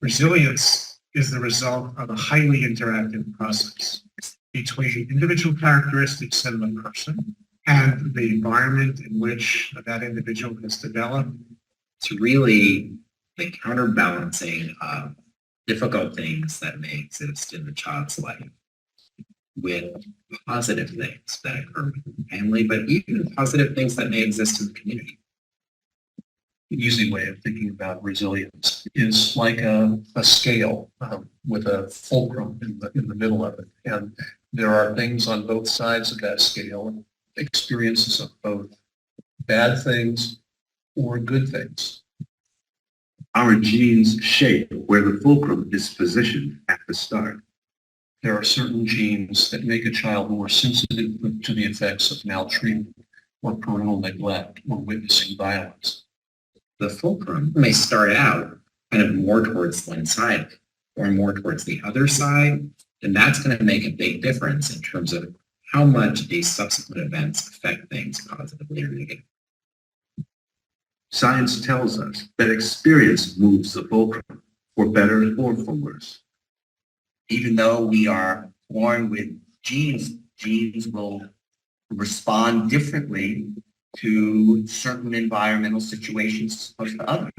Resilience is the result of a highly interactive process between individual characteristics of a person and the environment in which that individual has developed. It's really the counterbalancing of difficult things that may exist in the child's life with positive things that occur in the family, but even positive things that may exist in the community. An easy way of thinking about resilience is like a scale with a fulcrum in the middle of it. And there are things on both sides of that scale, experiences of both bad things or good things. Our genes shape where the fulcrum is positioned at the start. There are certain genes that make a child more sensitive to the effects of maltreatment or parental neglect or witnessing violence. The fulcrum may start out kind of more towards one side or more towards the other side, and that's going to make a big difference in terms of how much these subsequent events affect things positively or negatively. Science tells us that experience moves the fulcrum, for better or for worse. Even though we are born with genes, genes will respond differently to certain environmental situations as opposed to others.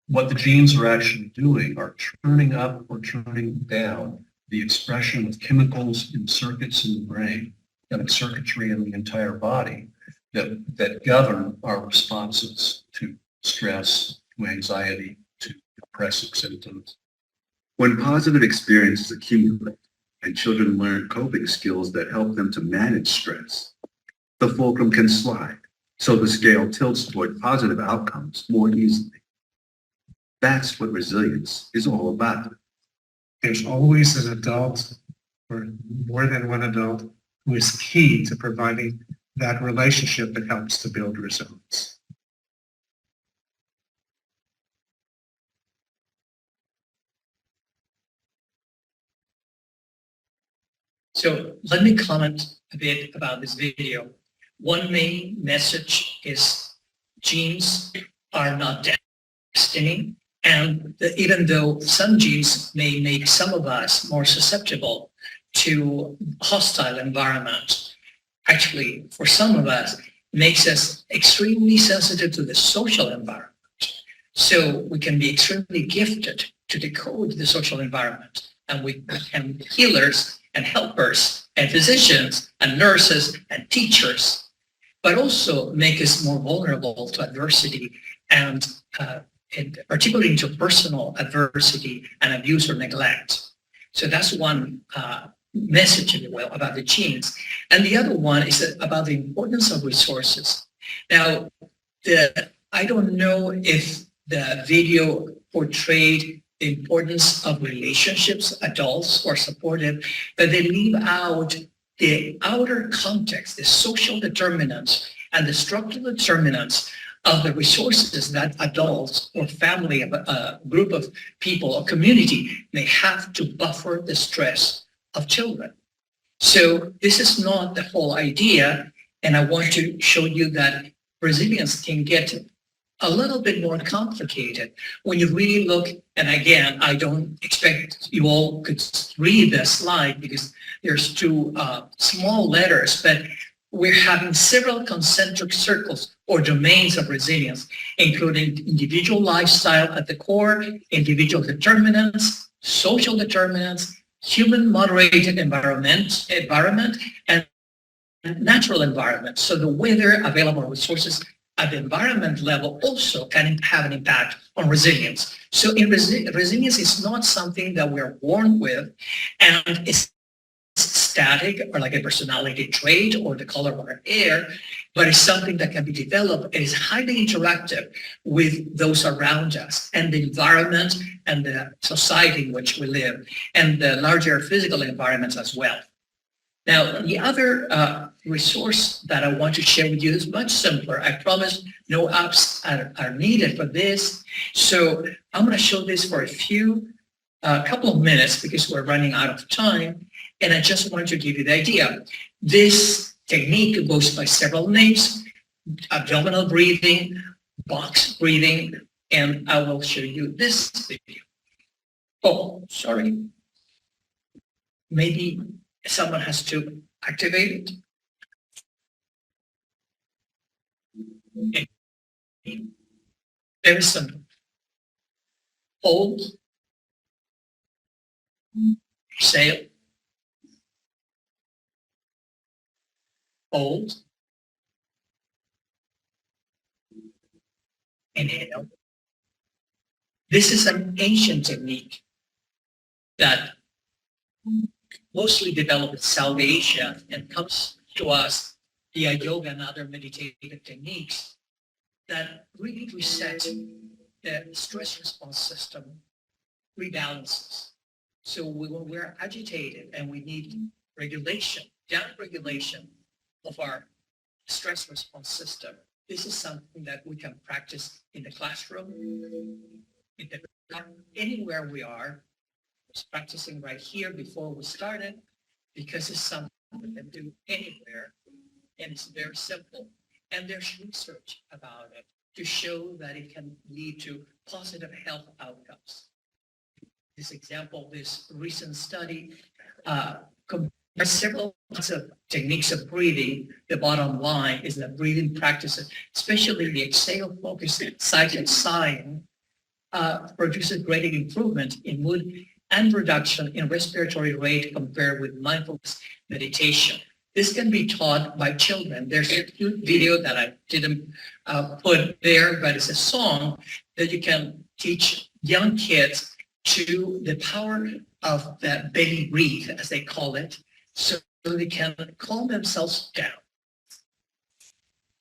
What the genes are actually doing are turning up or turning down the expression of chemicals in circuits in the brain and the circuitry in the entire body that govern our responses to stress, to anxiety, to depressive symptoms. When positive experiences accumulate and children learn coping skills that help them to manage stress, the fulcrum can slide, so the scale tilts toward positive outcomes more easily. That's what resilience is all about. There's always an adult, or more than one adult, who is key to providing that relationship that helps to build resilience. So let me comment a bit about this video. One main message is genes are not destiny, and even though some genes may make some of us more susceptible to hostile environment, actually for some of us makes us extremely sensitive to the social environment. So we can be extremely gifted to decode the social environment, and we become healers and helpers and physicians and nurses and teachers, but also make us more vulnerable to adversity and particularly into personal adversity and abuse or neglect. So that's one message, if you will, about the genes. And the other one is about the importance of resources. Now, I don't know if the video portrayed the importance of relationships, adults or supportive, but they leave out the outer context, the social determinants and the structural determinants of the resources that adults or family, a group of people or community may have to buffer the stress of children. So this is not the whole idea, and I want to show you that resilience can get a little bit more complicated when you really look, and again, I don't expect you all could read the slide because there's two small letters, but we're having several concentric circles or domains of resilience, including individual lifestyle at the core, individual determinants, social determinants, human moderated environment, and natural environment. So the weather, available resources at the environment level also can have an impact on resilience. So resilience is not something that we're born with, and it's static or like a personality trait or the color of our hair, but it's something that can be developed and is highly interactive with those around us and the environment and the society in which we live and the larger physical environments as well. Now, the other resource that I want to share with you is much simpler. I promise no apps are needed for this. So I'm going to show this for a couple of minutes because we're running out of time. And I just want to give you the idea. This technique goes by several names: abdominal breathing, box breathing, and I will show you this video. Oh, sorry. Maybe someone has to activate it. Very simple. Hold, exhale, hold, inhale. This is an ancient technique that mostly developed in South Asia and comes to us via yoga and other meditative techniques that really reset the stress response system, rebalances. So when we're agitated and we need regulation, down-regulation of our stress response system, this is something that we can practice in the classroom, anywhere we are. I was practicing right here before we started because it's something we can do anywhere, and it's very simple. And there's research about it to show that it can lead to positive health outcomes. This example, this recent study compares several kinds of techniques of breathing. The bottom line is that breathing practices, especially the exhale-focused cyclic sighing, produces greater improvement in mood and reduction in respiratory rate compared with mindfulness meditation. This can be taught by children. There's a cute video that I didn't put there, but it's a song that you can teach young kids to the power of the belly breathe, as they call it, so they can calm themselves down.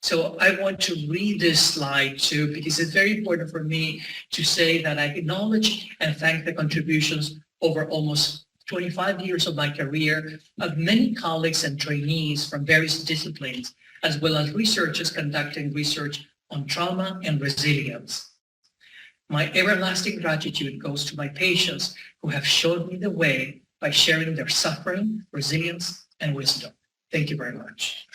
So I want to read this slide too, because it's very important for me to say that I acknowledge and thank the contributions over almost 25 years of my career of many colleagues and trainees from various disciplines, as well as researchers conducting research on trauma and resilience. My everlasting gratitude goes to my patients who have shown me the way by sharing their suffering, resilience, and wisdom. Thank you very much.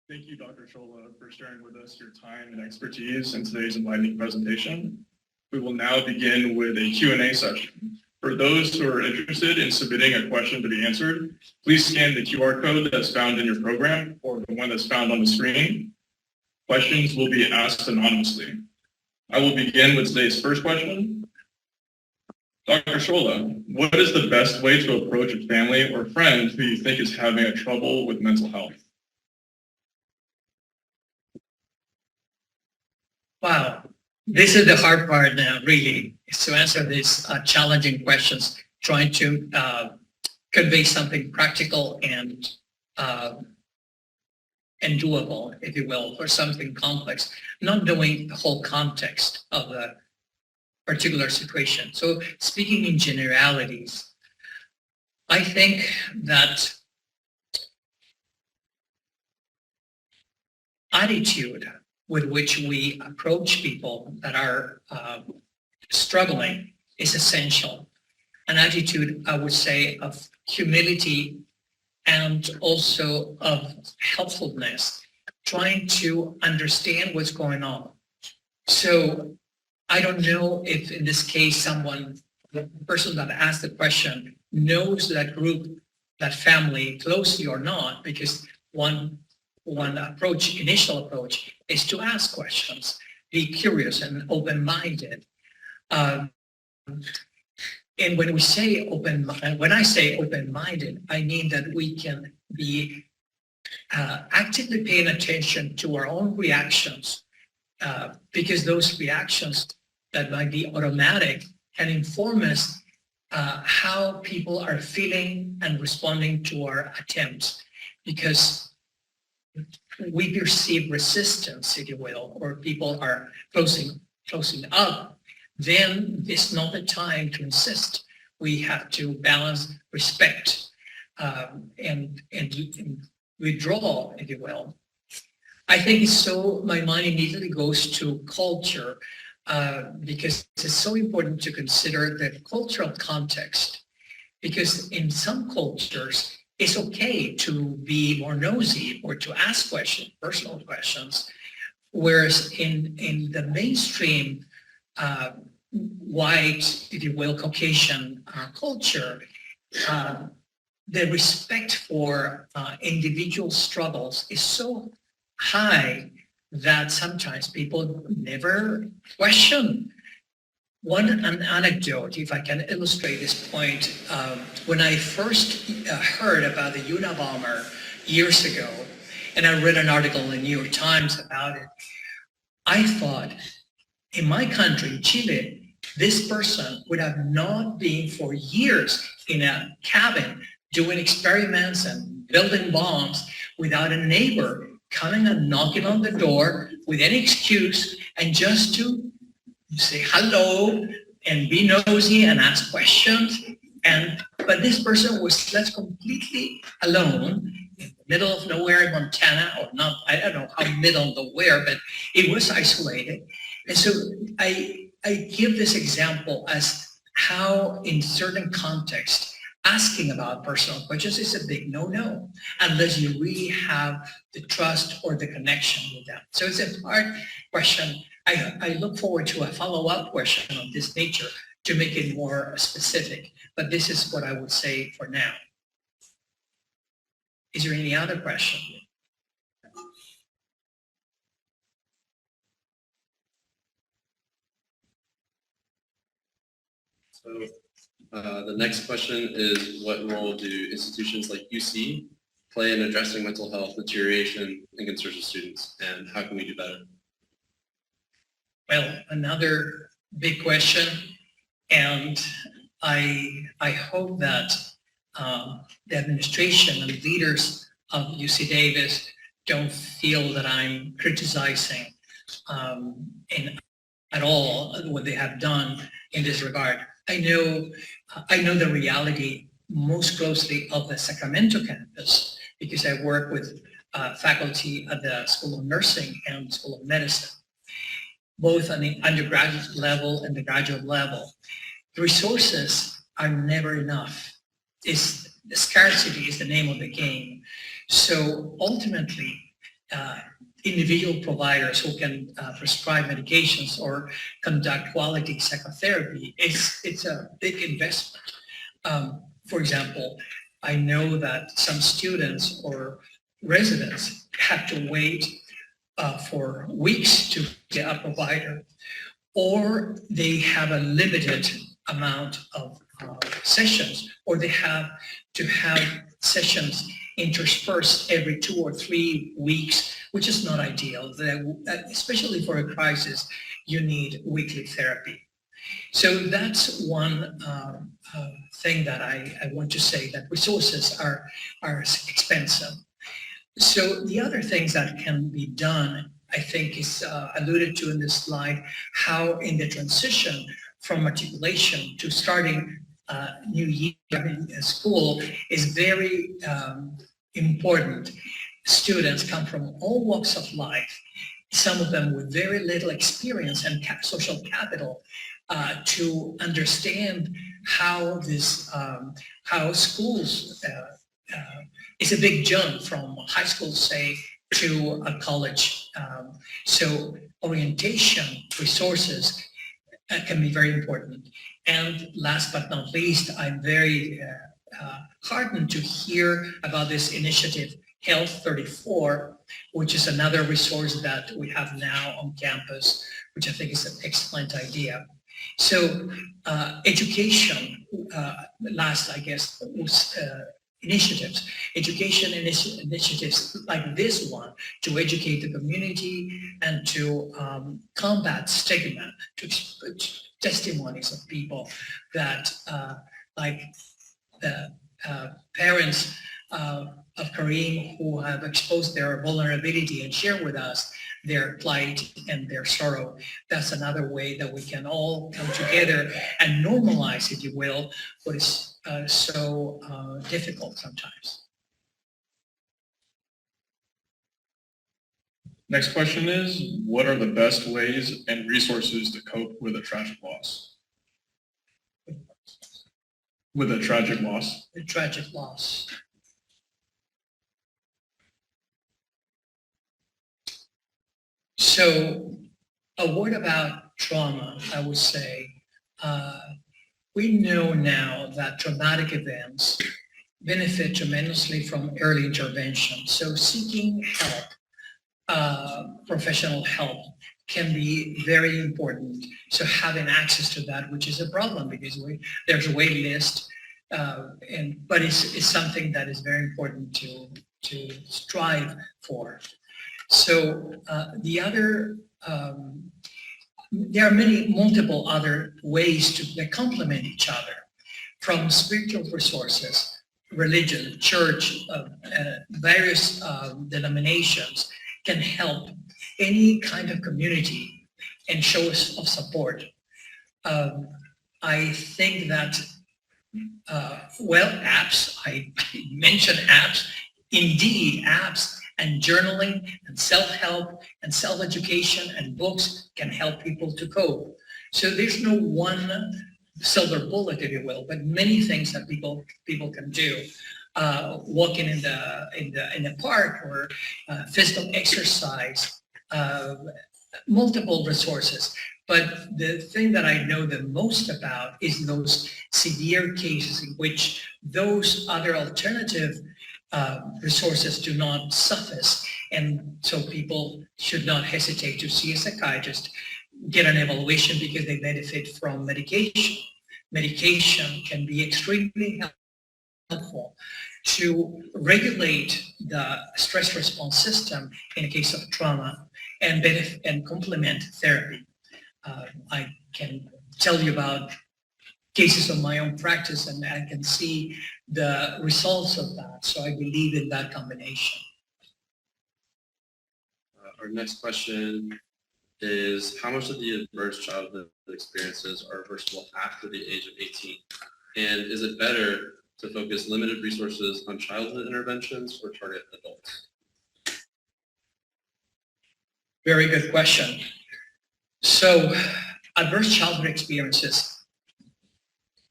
Thank you, Dr. Sciolla, for sharing with us your time and expertise in today's enlightening presentation. We will now begin with a Q&A session. For those who are interested in submitting a question to be answered, please scan the QR code that's found in your program or the one that's found on the screen. Questions will be asked anonymously. I will begin with today's first question. Dr. Sciolla, what is the best way to approach a family or friend who you think is having a trouble with mental health? Wow, this is the hard part now, really, is to answer these challenging questions, trying to convey something practical and doable, if you will, for something complex, not knowing the whole context of the particular situation. So speaking in generalities, I think that attitude with which we approach people that are struggling is essential. An attitude, I would say, of humility and also of helpfulness, trying to understand what's going on. So I don't know if in this case the person that asked the question knows that group, that family closely or not, because one approach, initial approach, is to ask questions, be curious and open-minded. And when I say open-minded, I mean that we can be actively paying attention to our own reactions, because those reactions that might be automatic can inform us how people are feeling and responding to our attempts. Because we perceive resistance, if you will, or people are closing up, then it's not the time to insist. We have to balance respect and withdraw, if you will. I think it's so, my mind immediately goes to culture, because it's so important to consider the cultural context. Because in some cultures, it's okay to be more nosy or to ask questions, personal questions, whereas in the mainstream white, if you will, Caucasian culture, the respect for individual struggles is so high that sometimes people never question. An anecdote, if I can illustrate this point, when I first heard about the Unabomber years ago, and I read an article in the New York Times about it, I thought, in my country, Chile, this person would have not been for years in a cabin doing experiments and building bombs without a neighbor coming and knocking on the door with any excuse and just to say hello and be nosy and ask questions. But this person was left completely alone in the middle of nowhere in Montana, or not, I don't know how middle of nowhere, but it was isolated. And so I give this example as how in certain contexts, asking about personal questions is a big no-no, unless you really have the trust or the connection with them. So it's a hard question. I look forward to a follow-up question of this nature to make it more specific, but this is what I would say for now. Is there any other question? So the next question is, what role do institutions like UC play in addressing mental health deterioration and concerns of students, and how can we do better? Well, another big question, and I hope that the administration and leaders of UC Davis don't feel that I'm criticizing at all what they have done in this regard. I know the reality most closely of the Sacramento campus because I work with faculty at the School of Nursing and School of Medicine, both on the undergraduate level and the graduate level. The resources are never enough. The scarcity is the name of the game. So ultimately, individual providers who can prescribe medications or conduct quality psychotherapy, it's a big investment. For example, I know that some students or residents have to wait for weeks to get a provider, or they have a limited amount of sessions, or they have to have sessions interspersed every 2 or 3 weeks, which is not ideal. Especially for a crisis, you need weekly therapy. So that's one thing that I want to say, that resources are expensive. So the other things that can be done, I think, is alluded to in this slide, how in the transition from matriculation to starting new year in school is very important. Students come from all walks of life, some of them with very little experience and social capital to understand how this, how schools is a big jump from high school, say, to a college. So orientation resources can be very important. And last but not least, I'm very heartened to hear about this initiative, Health 34, which is another resource that we have now on campus, which I think is an excellent idea. So education, last, I guess, was initiatives, education initiatives like this one to educate the community and to combat stigma, to testimonies of people that like the parents of Karim who have exposed their vulnerability and share with us their plight and their sorrow. That's another way that we can all come together and normalize, if you will, what is so difficult sometimes. Next question is, what are the best ways and resources to cope with a tragic loss? With a tragic loss. A tragic loss. So a word about trauma, I would say. We know now that traumatic events benefit tremendously from early intervention. So seeking help, professional help, can be very important. So having access to that, which is a problem because there's a wait list, but it's something that is very important to strive for. So the other, there are multiple other ways that complement each other, from spiritual resources, religion, church, various denominations can help any kind of community and show us of support. I think that, apps, I mentioned apps, indeed apps and journaling and self-help and self-education and books can help people to cope. So there's no one silver bullet, if you will, but many things that people can do. Walking in the park or physical exercise, multiple resources. But the thing that I know the most about is those severe cases in which those other alternative resources do not suffice. And so people should not hesitate to see a psychiatrist, get an evaluation because they benefit from medication. Medication can be extremely helpful to regulate the stress response system in a case of trauma and complement therapy. I can tell you about cases of my own practice and I can see the results of that. So I believe in that combination. Our next question is, how much of the adverse childhood experiences are reversible after the age of 18? And is it better to focus limited resources on childhood interventions or target adults? Very good question. So adverse childhood experiences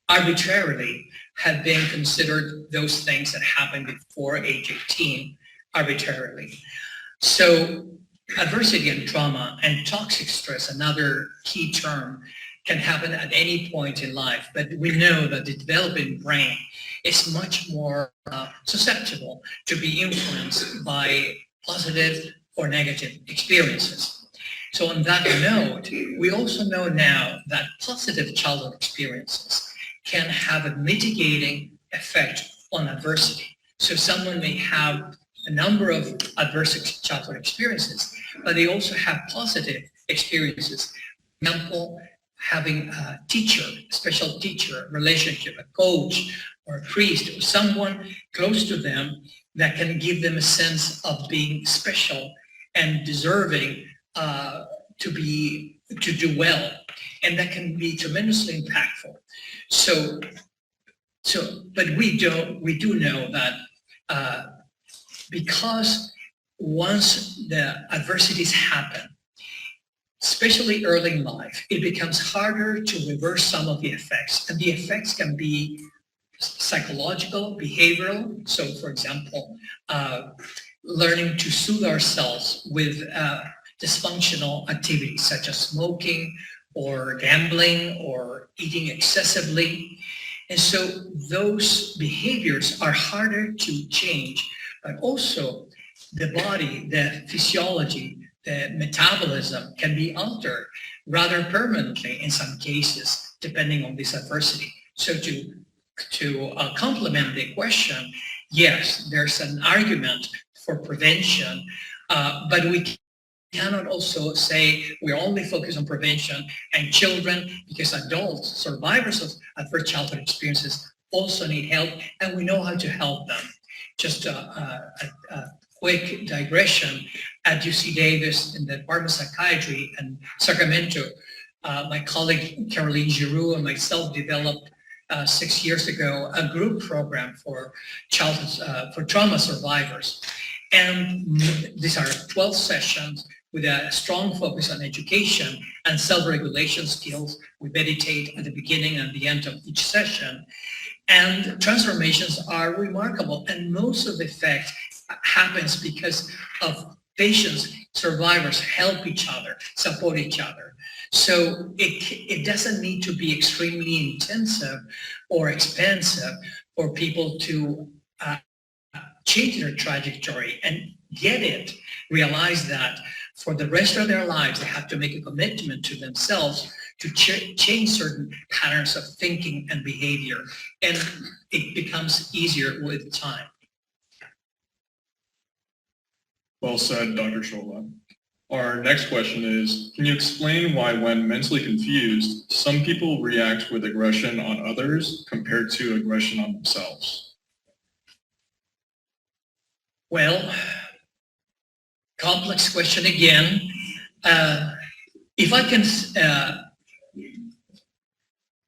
arbitrarily have been considered those things that happened before age 18 arbitrarily. So adversity and trauma and toxic stress, another key term, can happen at any point in life, but we know that the developing brain is much more susceptible to be influenced by positive or negative experiences. So on that note, we also know now that positive childhood experiences can have a mitigating effect on adversity. So someone may have a number of adverse childhood experiences, but they also have positive experiences. For example, having a teacher, a special teacher relationship, a coach or a priest or someone close to them that can give them a sense of being special and deserving to do well, and that can be tremendously impactful. But we do know that because once the adversities happen, especially early in life, it becomes harder to reverse some of the effects, and the effects can be psychological, behavioral. So, for example, learning to soothe ourselves with dysfunctional activities such as smoking or gambling or eating excessively. And so those behaviors are harder to change, but also the body, the physiology, the metabolism can be altered rather permanently in some cases, depending on this adversity. So to complement the question, yes, there's an argument for prevention, but we cannot also say we're only focused on prevention and children, because adults, survivors of adverse childhood experiences, also need help, and we know how to help them. Just a quick digression, at UC Davis in the Department of Psychiatry in Sacramento, my colleague Caroline Giroux and myself developed 6 years ago a group program for for trauma survivors. And these are 12 sessions with a strong focus on education and self-regulation skills. We meditate at the beginning and the end of each session. And transformations are remarkable. And most of the effect happens because of patients, survivors help each other, support each other. So it doesn't need to be extremely intensive or expensive for people to change their trajectory and get it, realize that for the rest of their lives, they have to make a commitment to themselves to change certain patterns of thinking and behavior. And it becomes easier with time. Well said, Dr. Sciolla. Our next question is, can you explain why when mentally confused, some people react with aggression on others compared to aggression on themselves? Well, complex question again. If I can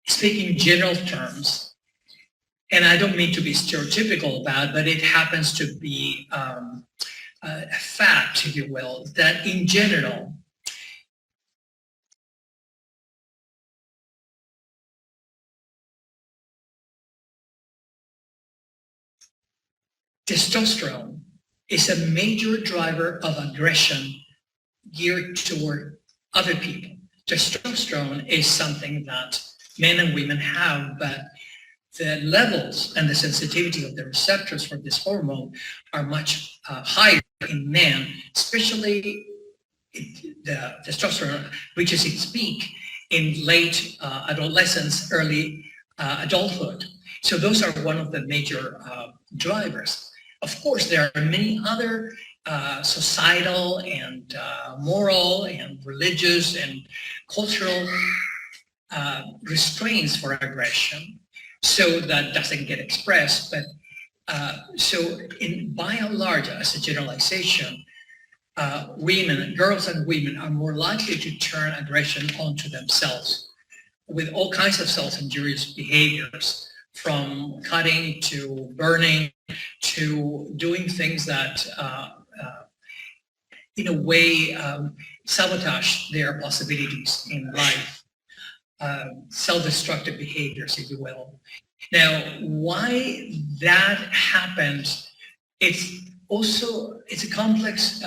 speak in general terms, and I don't mean to be stereotypical about it, but it happens to be a fact, if you will, that in general, testosterone is a major driver of aggression geared toward other people. Testosterone is something that men and women have, but the levels and the sensitivity of the receptors for this hormone are much higher in men, especially the testosterone reaches its peak in late adolescence, early adulthood. So those are one of the major drivers. Of course, there are many other societal and moral and religious and cultural restraints for aggression, so that doesn't get expressed. But so by and large, as a generalization, women, girls and women are more likely to turn aggression onto themselves with all kinds of self-injurious behaviors, from cutting to burning to doing things that in a way sabotage their possibilities in life, self-destructive behaviors, if you will. Now, why that happens, it's a complex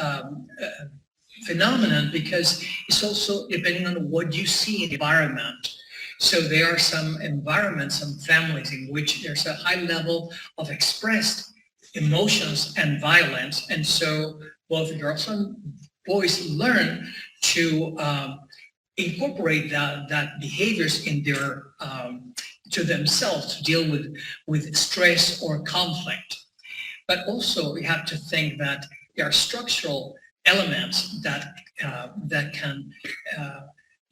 phenomenon, because it's also depending on what you see in the environment. So there are some environments, some families in which there's a high level of expressed emotions and violence. And so both girls and boys learn to incorporate that behaviors in their to themselves to deal with stress or conflict. But also we have to think that there are structural elements that can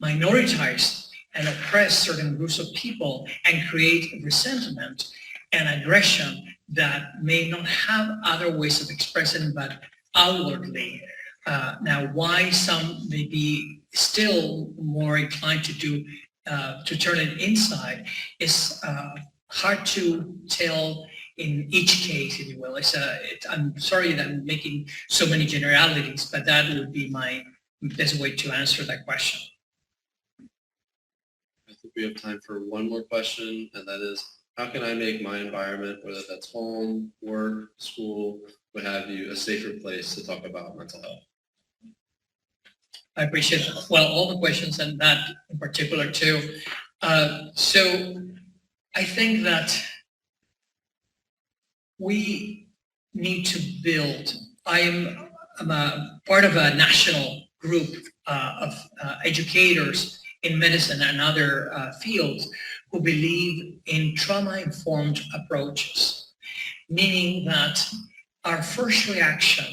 minoritize and oppress certain groups of people and create resentment and aggression that may not have other ways of expressing but outwardly. Now, why some may be still more inclined to turn it inside is hard to tell in each case, if you will. I'm sorry that I'm making so many generalities, but that would be my best way to answer that question. I think we have time for one more question, and that is, how can I make my environment, whether that's home, work, school, what have you, a safer place to talk about mental health? I appreciate it. Well, all the questions and that in particular too. So I think that we need to build. I'm a part of a national group of educators in medicine and other fields who believe in trauma-informed approaches, meaning that our first reaction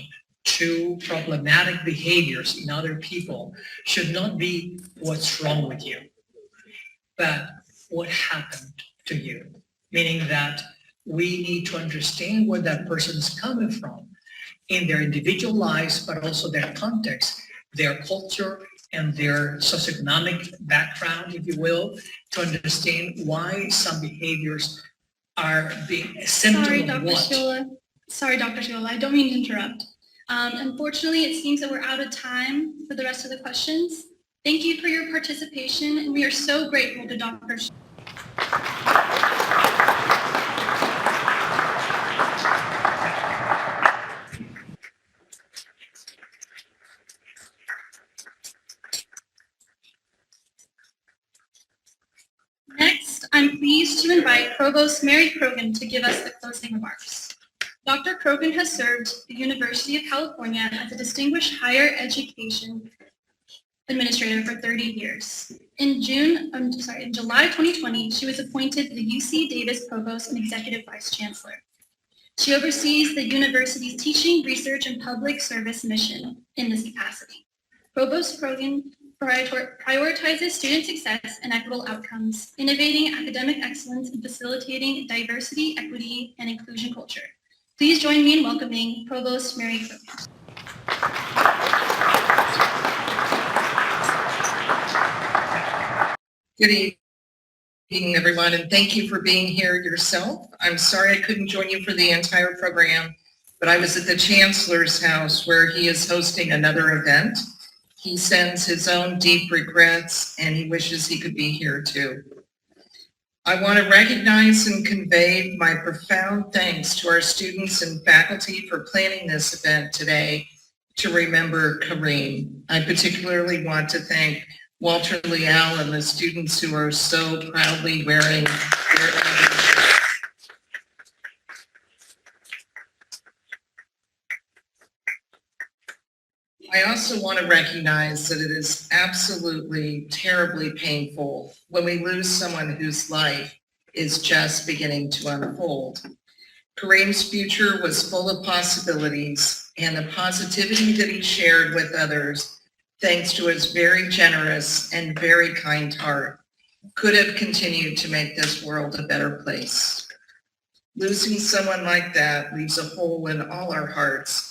to problematic behaviors in other people should not be what's wrong with you, but what happened to you, meaning that we need to understand where that person is coming from in their individual lives, but also their context, their culture, and their socioeconomic background, if you will, to understand why some behaviors are being a symptom Sorry, of Dr. what. Sciolla. Sorry, Dr. Sciolla. I don't mean to interrupt. Unfortunately, it seems that we're out of time for the rest of the questions. Thank you for your participation, and we are so grateful to Dr. Next, I'm pleased to invite Provost Mary Croughan to give us the closing remarks. Dr. Croughan has served the University of California as a distinguished higher education administrator for 30 years. In July 2020, she was appointed the UC Davis Provost and Executive Vice Chancellor. She oversees the university's teaching, research, and public service mission in this capacity. Provost Croughan prioritizes student success and equitable outcomes, innovating academic excellence and facilitating diversity, equity, and inclusion culture. Please join me in welcoming Provost Mary Croughan. Good evening, everyone, and thank you for being here yourself. I'm sorry I couldn't join you for the entire program, but I was at the Chancellor's house where he is hosting another event. He sends his own deep regrets, and he wishes he could be here too. I want to recognize and convey my profound thanks to our students and faculty for planning this event today to remember Karim. I particularly want to thank Walter Leal and the students who are so proudly wearing their I also want to recognize that it is absolutely terribly painful when we lose someone whose life is just beginning to unfold. Karim's future was full of possibilities, and the positivity that he shared with others, thanks to his very generous and very kind heart, could have continued to make this world a better place. Losing someone like that leaves a hole in all our hearts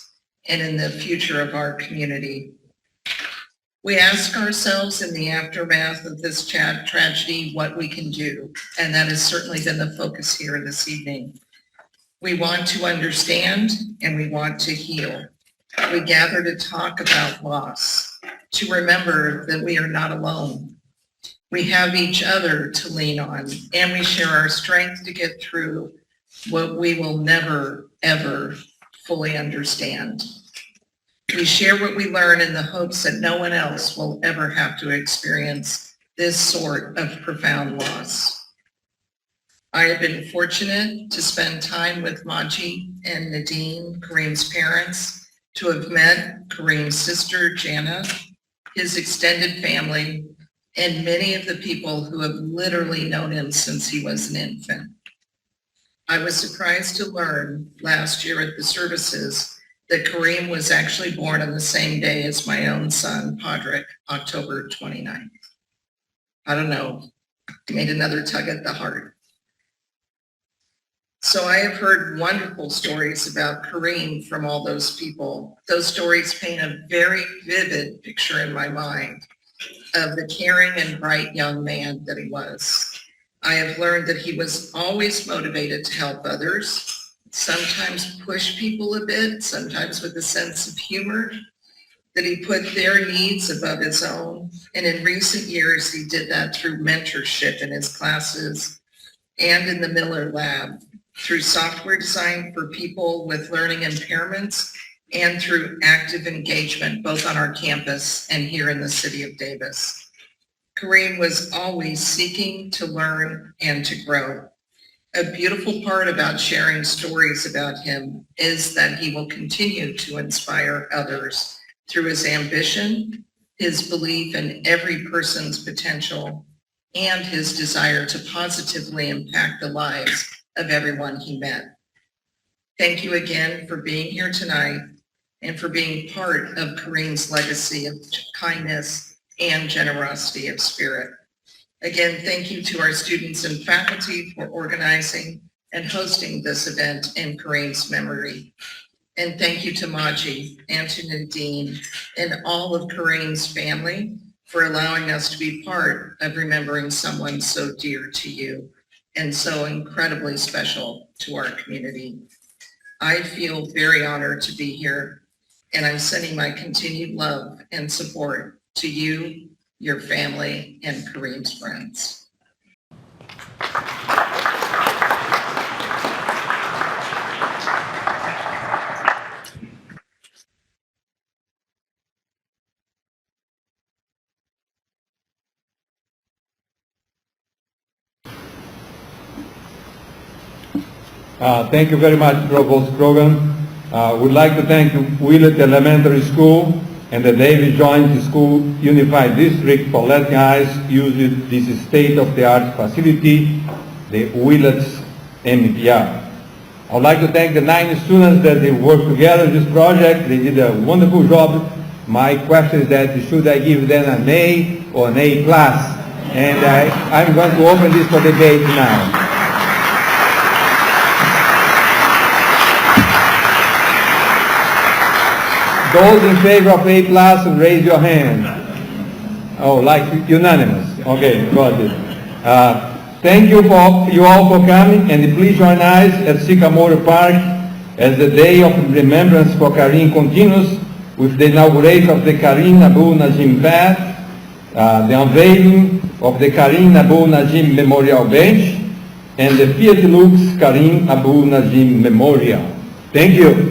and in the future of our community. We ask ourselves in the aftermath of this tragedy what we can do, and that has certainly been the focus here this evening. We want to understand and we want to heal. We gather to talk about loss, to remember that we are not alone. We have each other to lean on, and we share our strength to get through what we will never, ever fully understand. We share what we learn in the hopes that no one else will ever have to experience this sort of profound loss. I have been fortunate to spend time with Majdi and Nadine, Karim's parents, to have met Karim's sister, Jana, his extended family, and many of the people who have literally known him since he was an infant. I was surprised to learn last year at the services that Kareem was actually born on the same day as my own son, Podrick, October 29th. I don't know, made another tug at the heart. So I have heard wonderful stories about Kareem from all those people. Those stories paint a very vivid picture in my mind of the caring and bright young man that he was. I have learned that he was always motivated to help others, sometimes push people a bit, sometimes with a sense of humor, that he put their needs above his own. And in recent years, he did that through mentorship in his classes and in the Miller Lab, through software design for people with learning impairments, and through active engagement, both on our campus and here in the city of Davis. Kareem was always seeking to learn and to grow. A beautiful part about sharing stories about him is that he will continue to inspire others through his ambition, his belief in every person's potential, and his desire to positively impact the lives of everyone he met. Thank you again for being here tonight and for being part of Kareem's legacy of kindness and generosity of spirit. Again, thank you to our students and faculty for organizing and hosting this event in Kareem's memory. And thank you to Majdi and to Nadine and all of Kareem's family for allowing us to be part of remembering someone so dear to you and so incredibly special to our community. I feel very honored to be here, and I'm sending my continued love and support to you, your family, and Kareem's friends. Thank you very much, Provost Croughan. We'd like to thank Willett Elementary School and the Davis Joint School Unified District for letting us use this state-of-the-art facility, the Willett's MPR. I would like to thank the 9 students that they worked together in this project. They did a wonderful job. My question is that should I give them an A or an A+? And I'm going to open this for debate now. Those in favor of A+, raise your hand. Oh, like unanimous. Okay, go ahead. Thank you all for coming, and please join us at Sycamore Park as the Day of Remembrance for Kareem continues with the inauguration of the Kareem Abou Najm Path, the unveiling of the Kareem Abou Najm Memorial Bench, and the Fiat Lux-Karim Abou Najm Memorial. Thank you.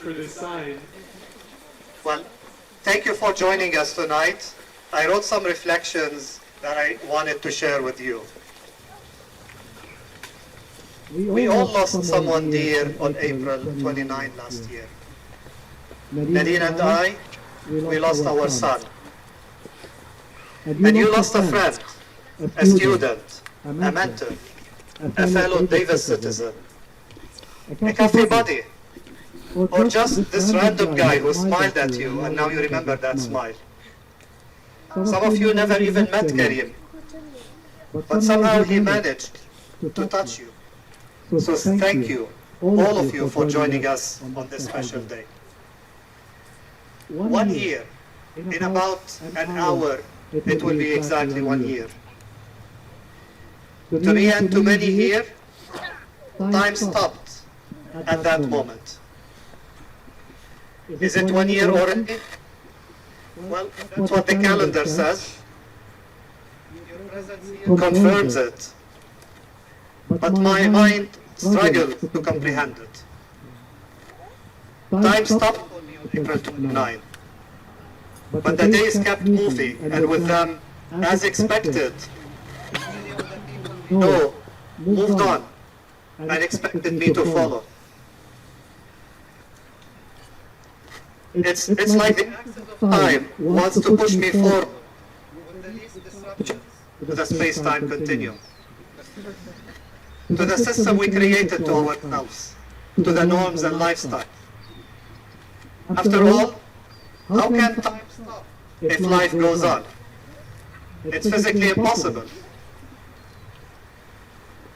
for this sign. Well, thank you for joining us tonight. I wrote some reflections that I wanted to share with you. We all lost someone dear on April 29 last year. Nadine and I, we lost our son. And you lost a friend, a student, a mentor, a fellow Davis citizen, a coffee buddy, or just this random guy who smiled at you and now you remember that smile. Some of you never even met Karim, but somehow he managed to touch you. So thank you, all of you, for joining us on this special day. 1 year, in about an hour, it will be exactly 1 year. To me and to many here, time stopped at that moment. Is it 1 year already? Well, that's what the calendar says. Your presence here confirms it. But my mind struggled to comprehend it. Time stopped for me on April 29. But the days kept moving, and with them, as expected, no, moved on, and expected me to follow. It's like the axis of time wants to push me forward with the least disruptions to the space-time continuum, to the system we created to ourselves, to the norms and lifestyle. After all, how can time stop if life goes on? It's physically impossible.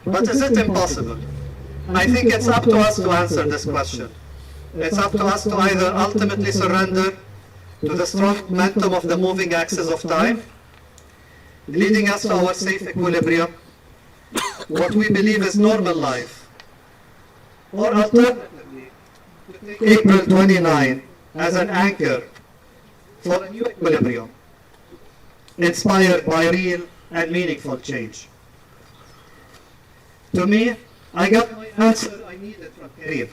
But is it impossible? I think it's up to us to answer this question. It's up to us to either ultimately surrender to the strong momentum of the moving axis of time, leading us to our safe equilibrium, what we believe is normal life, or alternatively, to take April 29 as an anchor for a new equilibrium, inspired by real and meaningful change. To me, I got my answer I needed from Karim.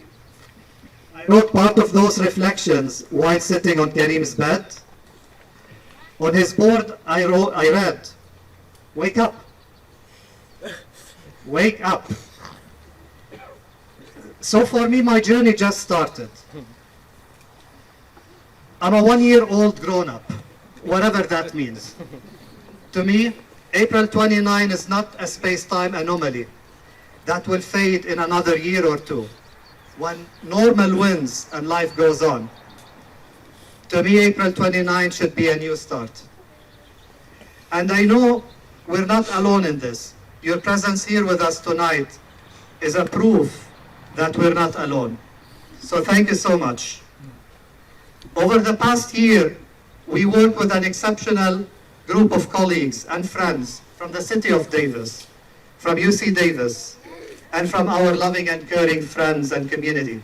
I wrote part of those reflections while sitting on Karim's bed. On his board, I read, "Wake up. Wake up." So for me, my journey just started. I'm a 1-year-old grown-up, whatever that means. To me, April 29 is not a space-time anomaly that will fade in another year or two, when normal wins and life goes on. To me, April 29 should be a new start. And I know we're not alone in this. Your presence here with us tonight is a proof that we're not alone. So thank you so much. Over the past year, we worked with an exceptional group of colleagues and friends from the city of Davis, from UC Davis, and from our loving and caring friends and community.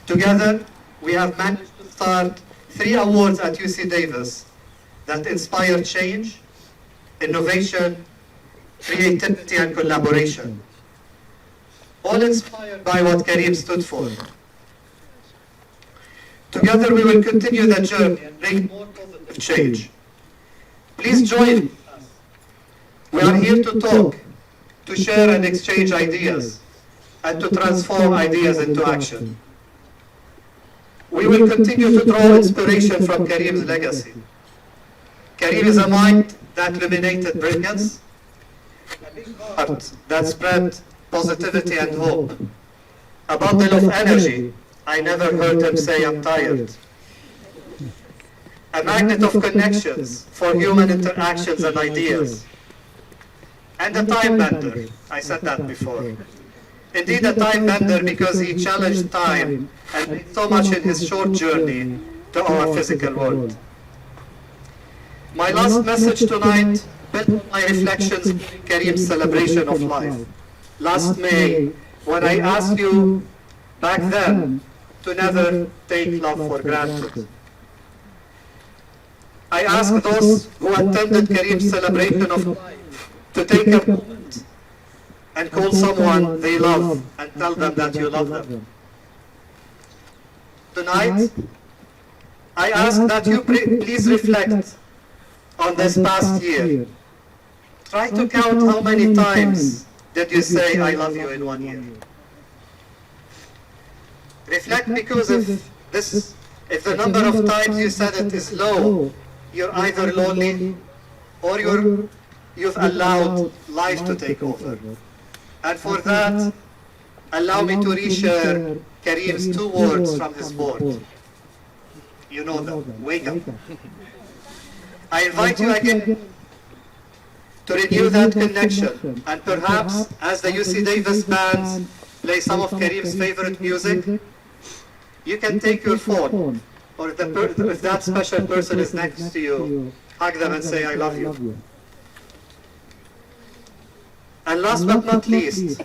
Together, we have managed to start 3 awards at UC Davis that inspire change, innovation, creativity, and collaboration, all inspired by what Karim stood for. Together, we will continue the journey and bring more positive change. Please join us. We are here to talk, to share and exchange ideas, and to transform ideas into action. We will continue to draw inspiration from Karim's legacy. Karim is a mind that illuminated brilliance, a big heart that spread positivity and hope, a bundle of energy. I never heard him say, "I'm tired." A magnet of connections for human interactions and ideas. And a time bender. I said that before. Indeed, a time bender because he challenged time and made so much in his short journey to our physical world. My last message tonight built on my reflections during Karim's celebration of life. Last May, when I asked you back then to never take love for granted. I asked those who attended Karim's celebration of life to take a moment and call someone they love and tell them that you love them. Tonight, I ask that you please reflect on this past year. Try to count how many times did you say I love you in 1 year. Reflect, because if the number of times you said it is low, you're either lonely or you've allowed life to take over. And for that, allow me to reshare Karim's 2 words from his board. You know them. Wake up. I invite you again to renew that connection, and perhaps as the UC Davis bands play some of Karim's favorite music, you can take your phone, or if that special person is next to you, hug them and say, I love you. And last but not least,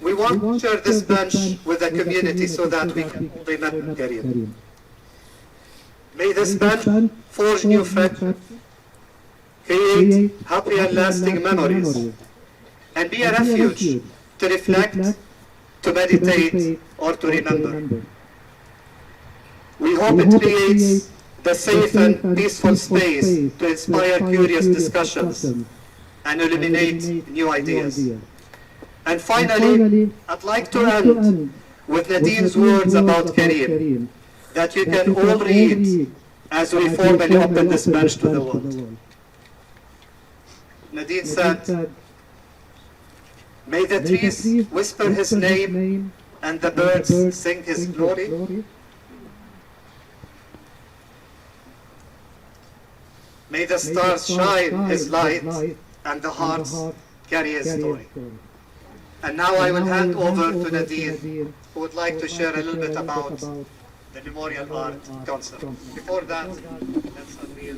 we want to share this bench with the community so that we can remember Karim. May this bench forge new friendships, create happy and lasting memories, and be a refuge to reflect, to meditate, or to remember. We hope it creates the safe and peaceful space to inspire curious discussions and illuminate new ideas. And finally, I'd like to end with Nadine's words about Karim, that you can all read as we formally open this bench to the world. Nadine said, may the trees whisper his name and the birds sing his glory. May the stars shine his light and the hearts carry his story. And now I will hand over to Nadine, who would like to share a little bit about the Memorial Art Concert. Before that, let's unveil.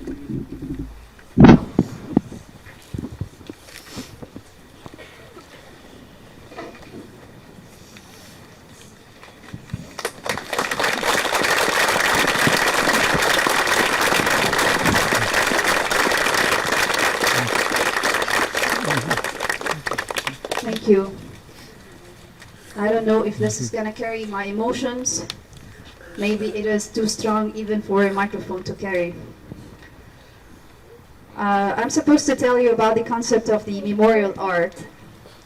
Thank you. I don't know if this is going to carry my emotions. Maybe it is too strong even for a microphone to carry. I'm supposed to tell you about the concept of the memorial art.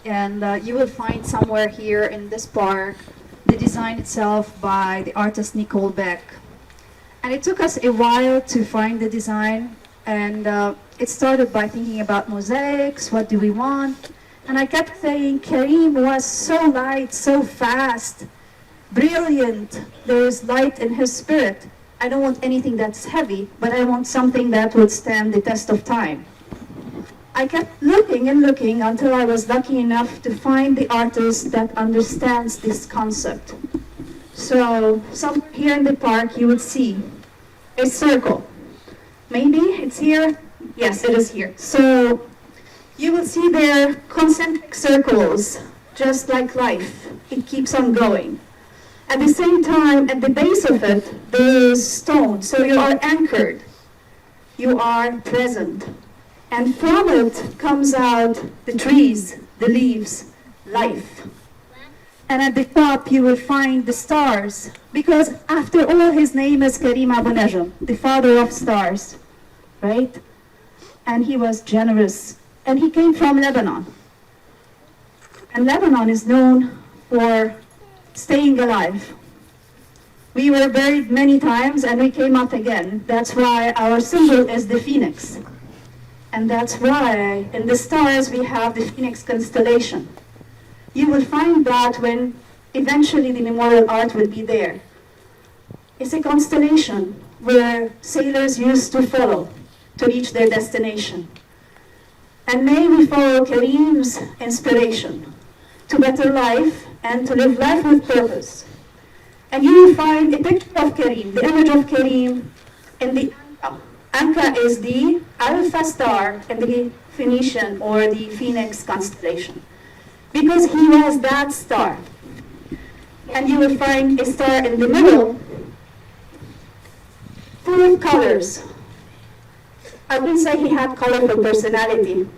And you will find somewhere here in this park the design itself by the artist Nicole Beck. And it took us a while to find the design. And it started by thinking about mosaics, what do we want? And I kept saying, Karim was so light, so fast, brilliant. There is light in his spirit. I don't want anything that's heavy, but I want something that would stand the test of time. I kept looking and looking until I was lucky enough to find the artist that understands this concept. So somewhere here in the park, you would see a circle. Maybe it's here. Yes, it is here. So you will see there concentric circles, just like life. It keeps on going. At the same time, at the base of it, there is stone. So you are anchored. You are present. And from it comes out the trees, the leaves, life. And at the top, you will find the stars. Because after all, his name is Karim Abou Najm, the father of stars. Right? And he was generous. And he came from Lebanon. And Lebanon is known for staying alive. We were buried many times and we came up again. That's why our symbol is the phoenix. And that's why in the stars we have the phoenix constellation. You will find that when eventually the memorial art will be there. It's a constellation where sailors used to follow to reach their destination. And may we follow Karim's inspiration to better life and to live life with purpose. And you will find a picture of Karim, the image of Karim in the Anka. Anka is the Alpha star in the Phoenician or the Phoenix constellation. Because he was that star. And you will find a star in the middle full of colors. I wouldn't say he had colorful personality,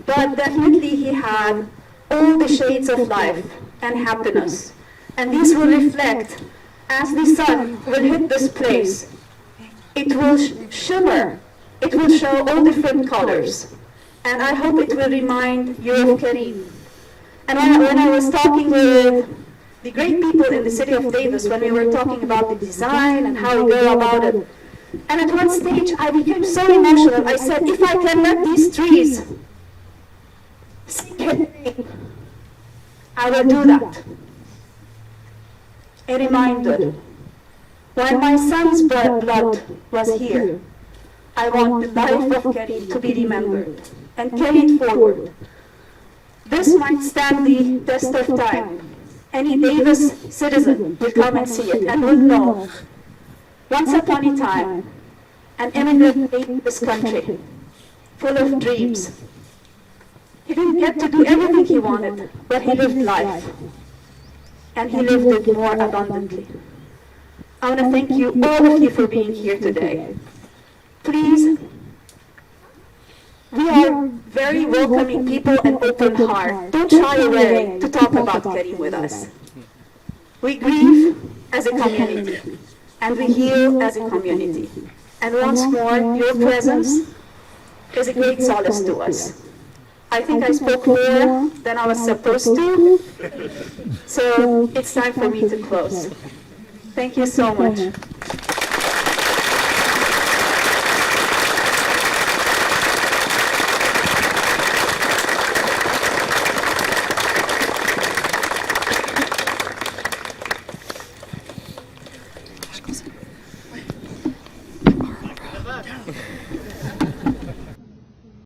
but definitely he had all the shades of life and happiness. And these will reflect as the sun will hit this place, it will shimmer. It will show all different colors. And I hope it will remind you of Karim. And when I was talking with the great people in the city of Davis, when we were talking about the design and how we go about it, and at one stage I became so emotional. I said, if I can let these trees see Karim, I will do that. A reminder, while my son's blood was here, I want the life of Karim to be remembered and carried forward. This might stand the test of time. Any Davis citizen will come and see it and will know, once upon a time, an immigrant made this country, full of dreams. He didn't get to do everything he wanted, but he lived life. And he lived it more abundantly. I want to thank you, all of you, for being here today. Please, we are very welcoming people and open heart. Don't shy away to talk about Karim with us. We grieve as a community, and we heal as a community. And once more, your presence is a great solace to us. I think I spoke more than I was supposed to, so it's time for me to close. Thank you so much.